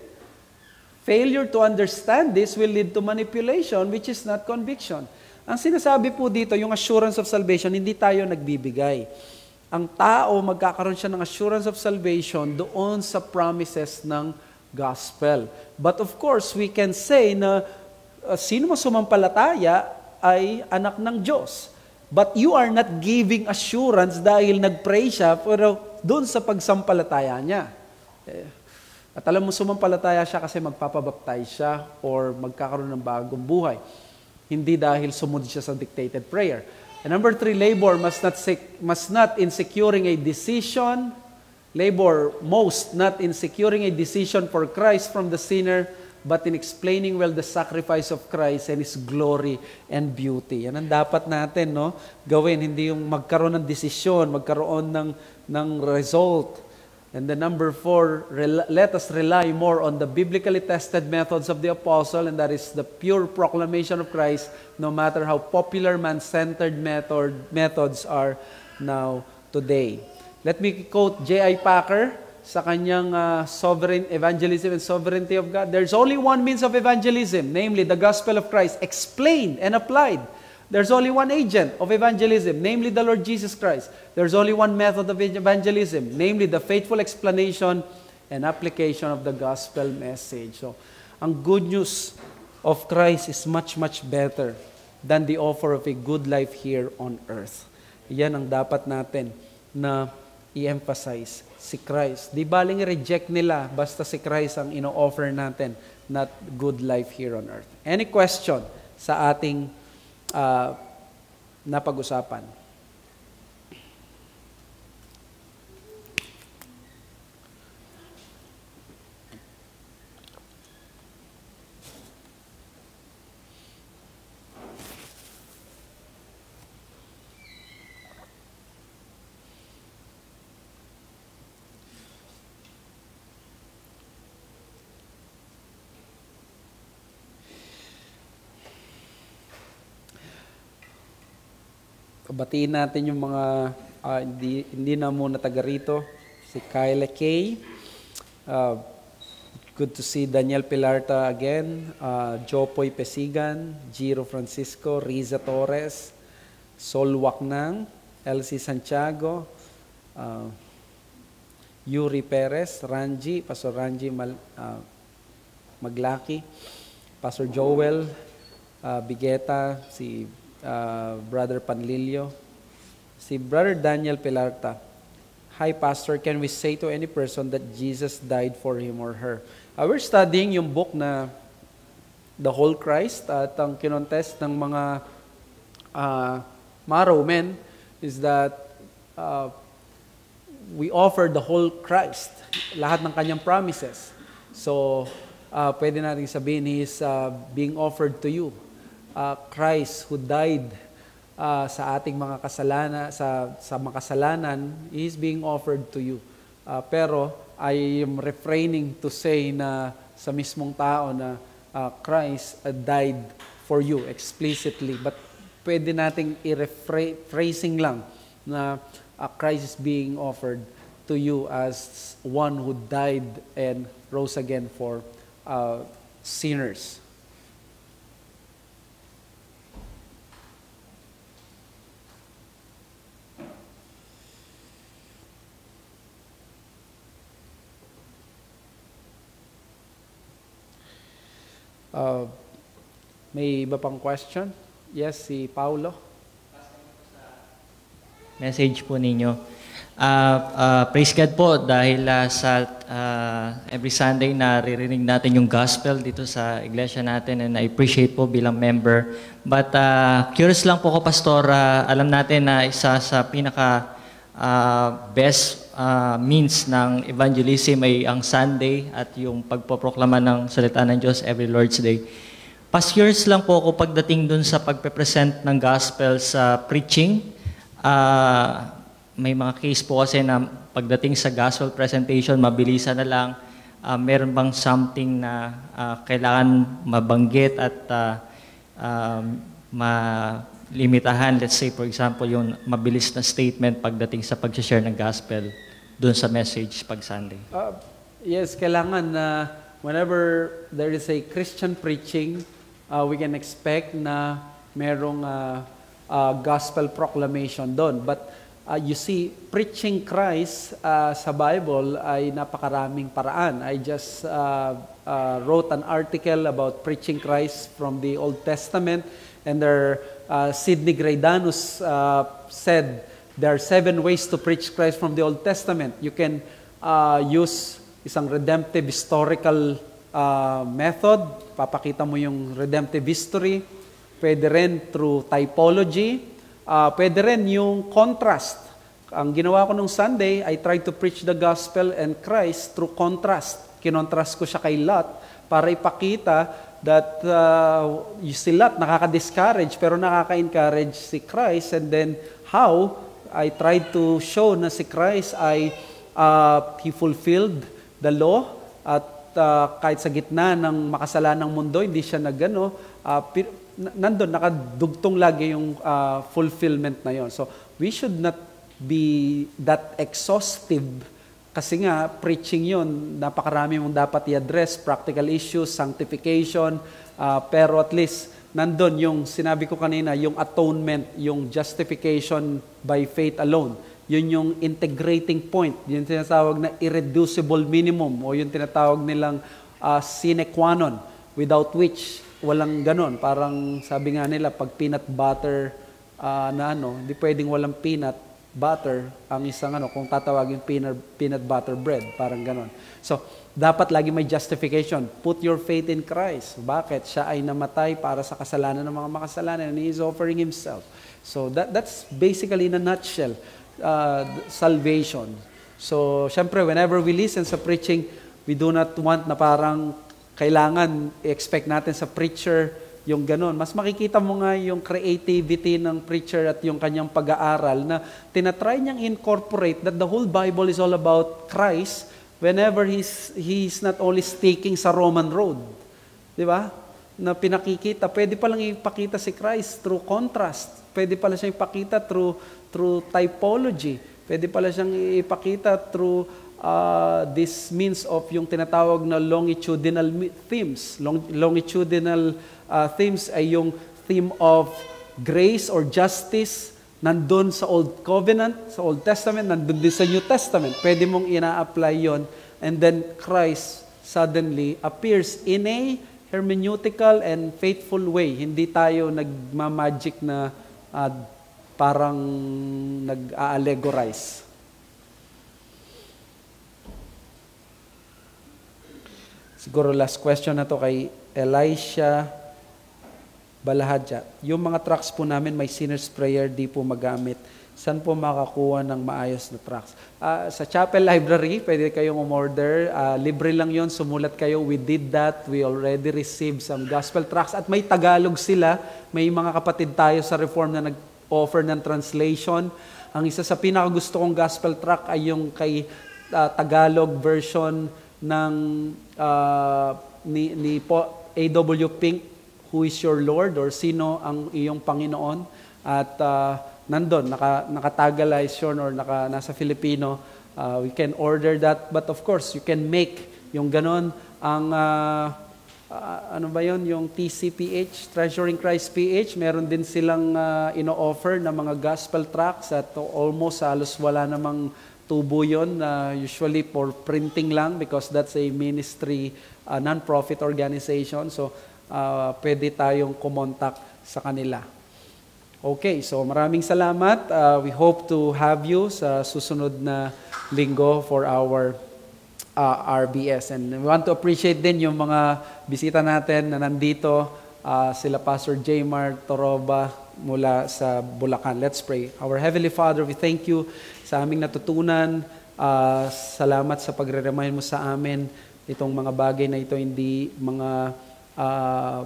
Failure to understand this will lead to manipulation, which is not conviction. Ang sinasabi po dito, yung assurance of salvation, hindi tayo nagbibigay. Ang tao, magkakaroon siya ng assurance of salvation doon sa promises ng gospel. But of course, we can say na sino mo sumampalataya ay anak ng Diyos. But you are not giving assurance dahil nag-pray siya, pero doon sa pagsampalataya niya. At alam mo, sumampalataya siya kasi magpapabaptize siya or magkakaroon ng bagong buhay. Hindi dahil sumunod siya sa dictated prayer. And number 3, labor must not in securing a decision, labor most not in securing a decision for Christ from the sinner, but in explaining well the sacrifice of Christ and His glory and beauty. Yan ang dapat natin, no, gawin. Hindi yung magkaroon ng desisyon, magkaroon ng result, And then number 4, let us rely more on the biblically tested methods of the apostle, and that is the pure proclamation of Christ, no matter how popular man-centered methods are now today. Let me quote J.I. Packer sa kanyang sovereign evangelism and sovereignty of God. There's only one means of evangelism, namely the gospel of Christ, explained and applied. There's only one agent of evangelism, namely the Lord Jesus Christ. There's only one method of evangelism, namely the faithful explanation and application of the gospel message. So, ang good news of Christ is much, much better than the offer of a good life here on earth. Yan ang dapat natin na i-emphasize, si Christ. Di baling reject nila, basta si Christ ang ino-offer natin, not good life here on earth. Any question sa ating napag-usapan? Batiin natin yung mga hindi na muna taga rito. Si Kyla Kay. Good to see Daniel Pilarta again. Jopoy Pesigan. Giro Francisco. Riza Torres. Sol Waknang. Elsie Santiago. Yuri Perez. Ranji. Pastor Ranji Maglaki. Pastor Joel Bigeta. Si Brother Panlilio, si Brother Daniel Pilarta. Hi Pastor, can we say to any person that Jesus died for him or her? We're studying yung book na The Whole Christ at ang kinontest ng mga Maro men is that we offer the whole Christ, lahat ng kanyang promises. So, pwede natin sabihin he is being offered to you. Christ who died sa ating mga kasalanan, sa makasalanan, is being offered to you. Pero I am refraining to say na sa mismong tao na Christ died for you explicitly. But pwede nating i-rephrasing lang na Christ is being offered to you as one who died and rose again for sinners. May iba pang question? Yes, si Paulo. Message po ninyo. Praise God po dahil sa every Sunday naririnig natin yung gospel dito sa iglesia natin, and I appreciate po bilang member. But curious lang po ko, Pastor, alam natin na isa sa pinaka best means ng evangelism ay ang Sunday at yung pagpoproklama ng salita ng Diyos every Lord's Day. Past years lang po ako pagdating dun sa pagpe-present ng gospel sa preaching. May mga case po kasi na pagdating sa gospel presentation, mabilisan na lang. Meron bang something na kailangan mabanggit at limitahan, let's say for example, yung mabilis na statement pagdating sa pag-share ng gospel doon sa message pag Sunday? Yes, kailangan na whenever there is a Christian preaching, we can expect na merong gospel proclamation doon. But you see, preaching Christ sa Bible ay napakaraming paraan. I just wrote an article about preaching Christ from the Old Testament, and there Sidney Greidanus said there are 7 ways to preach Christ from the Old Testament. You can use isang redemptive historical method, papakita mo yung redemptive history. Pwede rin through typology. Pwede rin yung contrast. Ang ginawa ko nung Sunday, I tried to preach the gospel and Christ through contrast. Kinontrast ko siya kay Lot para ipakita that you see Lot nakaka-discourage pero nakaka-encourage si Christ, and then how I tried to show na si Christ ay He fulfilled the law at kahit sa gitna ng makasalanang mundo, hindi siya nandun, nakadugtong lagi yung fulfillment na yon. So, we should not be that exhaustive kasi nga, preaching yun, napakarami mong dapat i-address, practical issues, sanctification, pero at least, nandun yung sinabi ko kanina, yung atonement, yung justification by faith alone. Yun yung integrating point, yung tinatawag na irreducible minimum, o yung tinatawag nilang sine qua non, without which, walang ganon. Parang sabi nga nila, pag peanut butter hindi pwedeng walang peanut butter ang isang kung tatawagin peanut butter bread, parang ganon. So, dapat lagi may justification. Put your faith in Christ. Bakit? Siya ay namatay para sa kasalanan ng mga makasalanan and He is offering Himself. So, that's basically in a nutshell, salvation. So, syempre, whenever we listen sa preaching, we do not want na parang kailangan i-expect natin sa preacher yung ganon. Mas makikita mo nga yung creativity ng preacher at yung kanyang pag-aaral na tinatry niyang incorporate that the whole Bible is all about Christ whenever he's not only sticking sa Roman road. Di ba? Na pinakikita, pwede palang ipakita si Christ through contrast. Pwede pala siyang ipakita through typology. Pwede pala siyang ipakita through this means of yung tinatawag na longitudinal themes. Longitudinal themes ay yung theme of grace or justice, nandun sa Old Covenant, sa Old Testament, nandun din sa New Testament. Pwede mong ina-apply yon, and then Christ suddenly appears in a hermeneutical and faithful way. Hindi tayo nagmamagic na parang nag-allegorize. Siguro last question na to kay Elisha Balahadja. Yung mga tracks po namin, may sinner's prayer, di po magamit. Saan po makakuha ng maayos na tracks? Sa Chapel Library, pwede kayong umorder. Libre lang yon, sumulat kayo. We did that. We already received some gospel tracks. At may Tagalog sila. May mga kapatid tayo sa Reform na nag-offer ng translation. Ang isa sa pinakagusto kong gospel track ay yung kay Tagalog version ng ni A.W. Pink, Who is your Lord, or sino ang iyong Panginoon, at nandun, nakatagalize yun or nasa Filipino, we can order that, but of course, you can make yung ganon, ang ano ba yun, yung TCPH, Treasuring Christ PH, meron din silang ino-offer na mga gospel tracts at almost halos wala namang tubo yun, usually for printing lang because that's a ministry, non-profit organization. So, pwede tayong kumontak sa kanila. Okay, so maraming salamat. We hope to have you sa susunod na linggo for our RBS. And we want to appreciate din yung mga bisita natin na nandito, sila Pastor Jmar Toroba mula sa Bulacan. Let's pray. Our Heavenly Father, we thank you sa aming natutunan. Salamat sa pagre-remind mo sa amin itong mga bagay na ito, hindi mga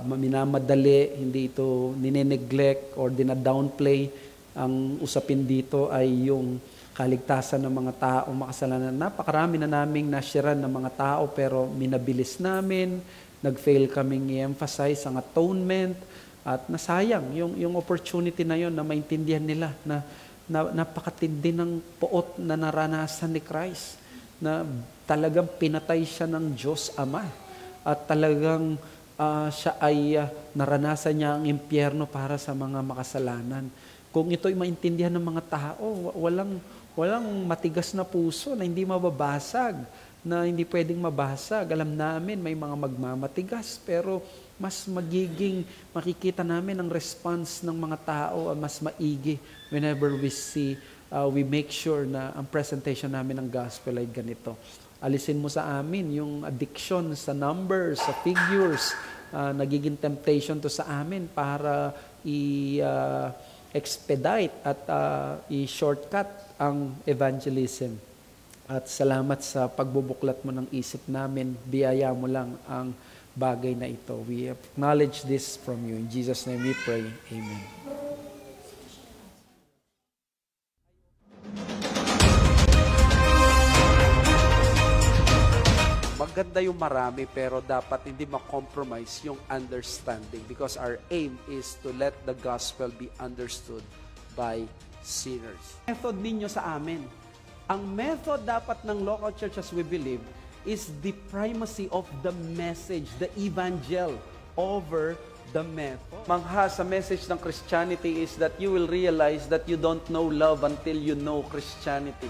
minamadali, hindi ito nineneglect or dinadownplay. Ang usapin dito ay yung kaligtasan ng mga tao makasalanan. Napakarami na naming nashiran ng mga tao pero minabilis namin, nag-fail kaming i-emphasize ang atonement at nasayang yung opportunity na yon na maintindihan nila na napakatindi ng poot na naranasan ni Christ, na talagang pinatay siya ng Diyos Ama at talagang siya ay naranasan niya ang impyerno para sa mga makasalanan. Kung ito'y maintindihan ng mga tao, walang matigas na puso na hindi mababasag, na hindi pwedeng mabasag. Alam namin may mga magmamatigas, pero mas makikita namin ang response ng mga tao mas maigi whenever we see, we make sure na ang presentation namin ng gospel ay ganito. Alisin mo sa amin yung addiction sa numbers, sa figures. Nagiging temptation to sa amin para i-expedite at i-shortcut ang evangelism. At salamat sa pagbubuklat mo ng isip namin. Biyaya mo lang ang bagay na ito. We acknowledge this from you. In Jesus' name we pray. Amen. maganda yung marami pero dapat hindi ma-compromise yung understanding because our aim is to let the gospel be understood by sinners. Method ninyo sa amin. Ang method dapat ng local church as we believe is the primacy of the message, the evangel, over the method. Mangha sa message ng Christianity is that you will realize that you don't know love until you know Christianity.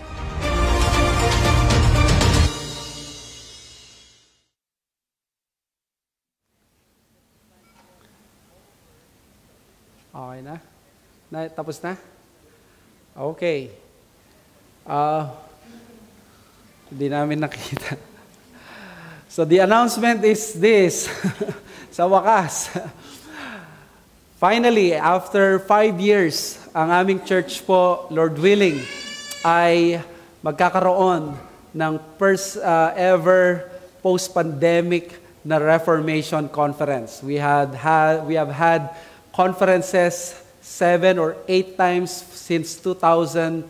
Okay na? Tapos na? Okay. Hindi namin nakita. So the announcement is this. Sa wakas. Finally, after 5 years, ang aming church po, Lord willing, ay magkakaroon ng first ever post-pandemic na Reformation Conference. We have had conferences 7 or 8 times since 2012,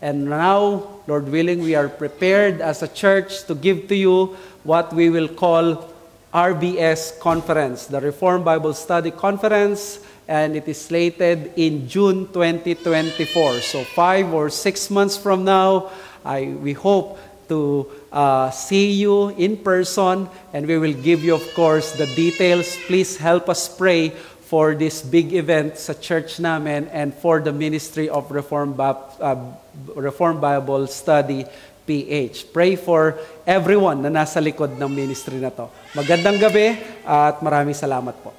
and now, Lord willing, we are prepared as a church to give to you what we will call RBS Conference, the Reformed Bible Study Conference, and it is slated in June 2024. So 5 or 6 months from now, we hope to see you in person, and we will give you, of course, the details. Please help us pray for this big event sa church namin and for the Ministry of Reformed Bible Study PH. Pray for everyone na nasa likod ng ministry na to. Magandang gabi at maraming salamat po.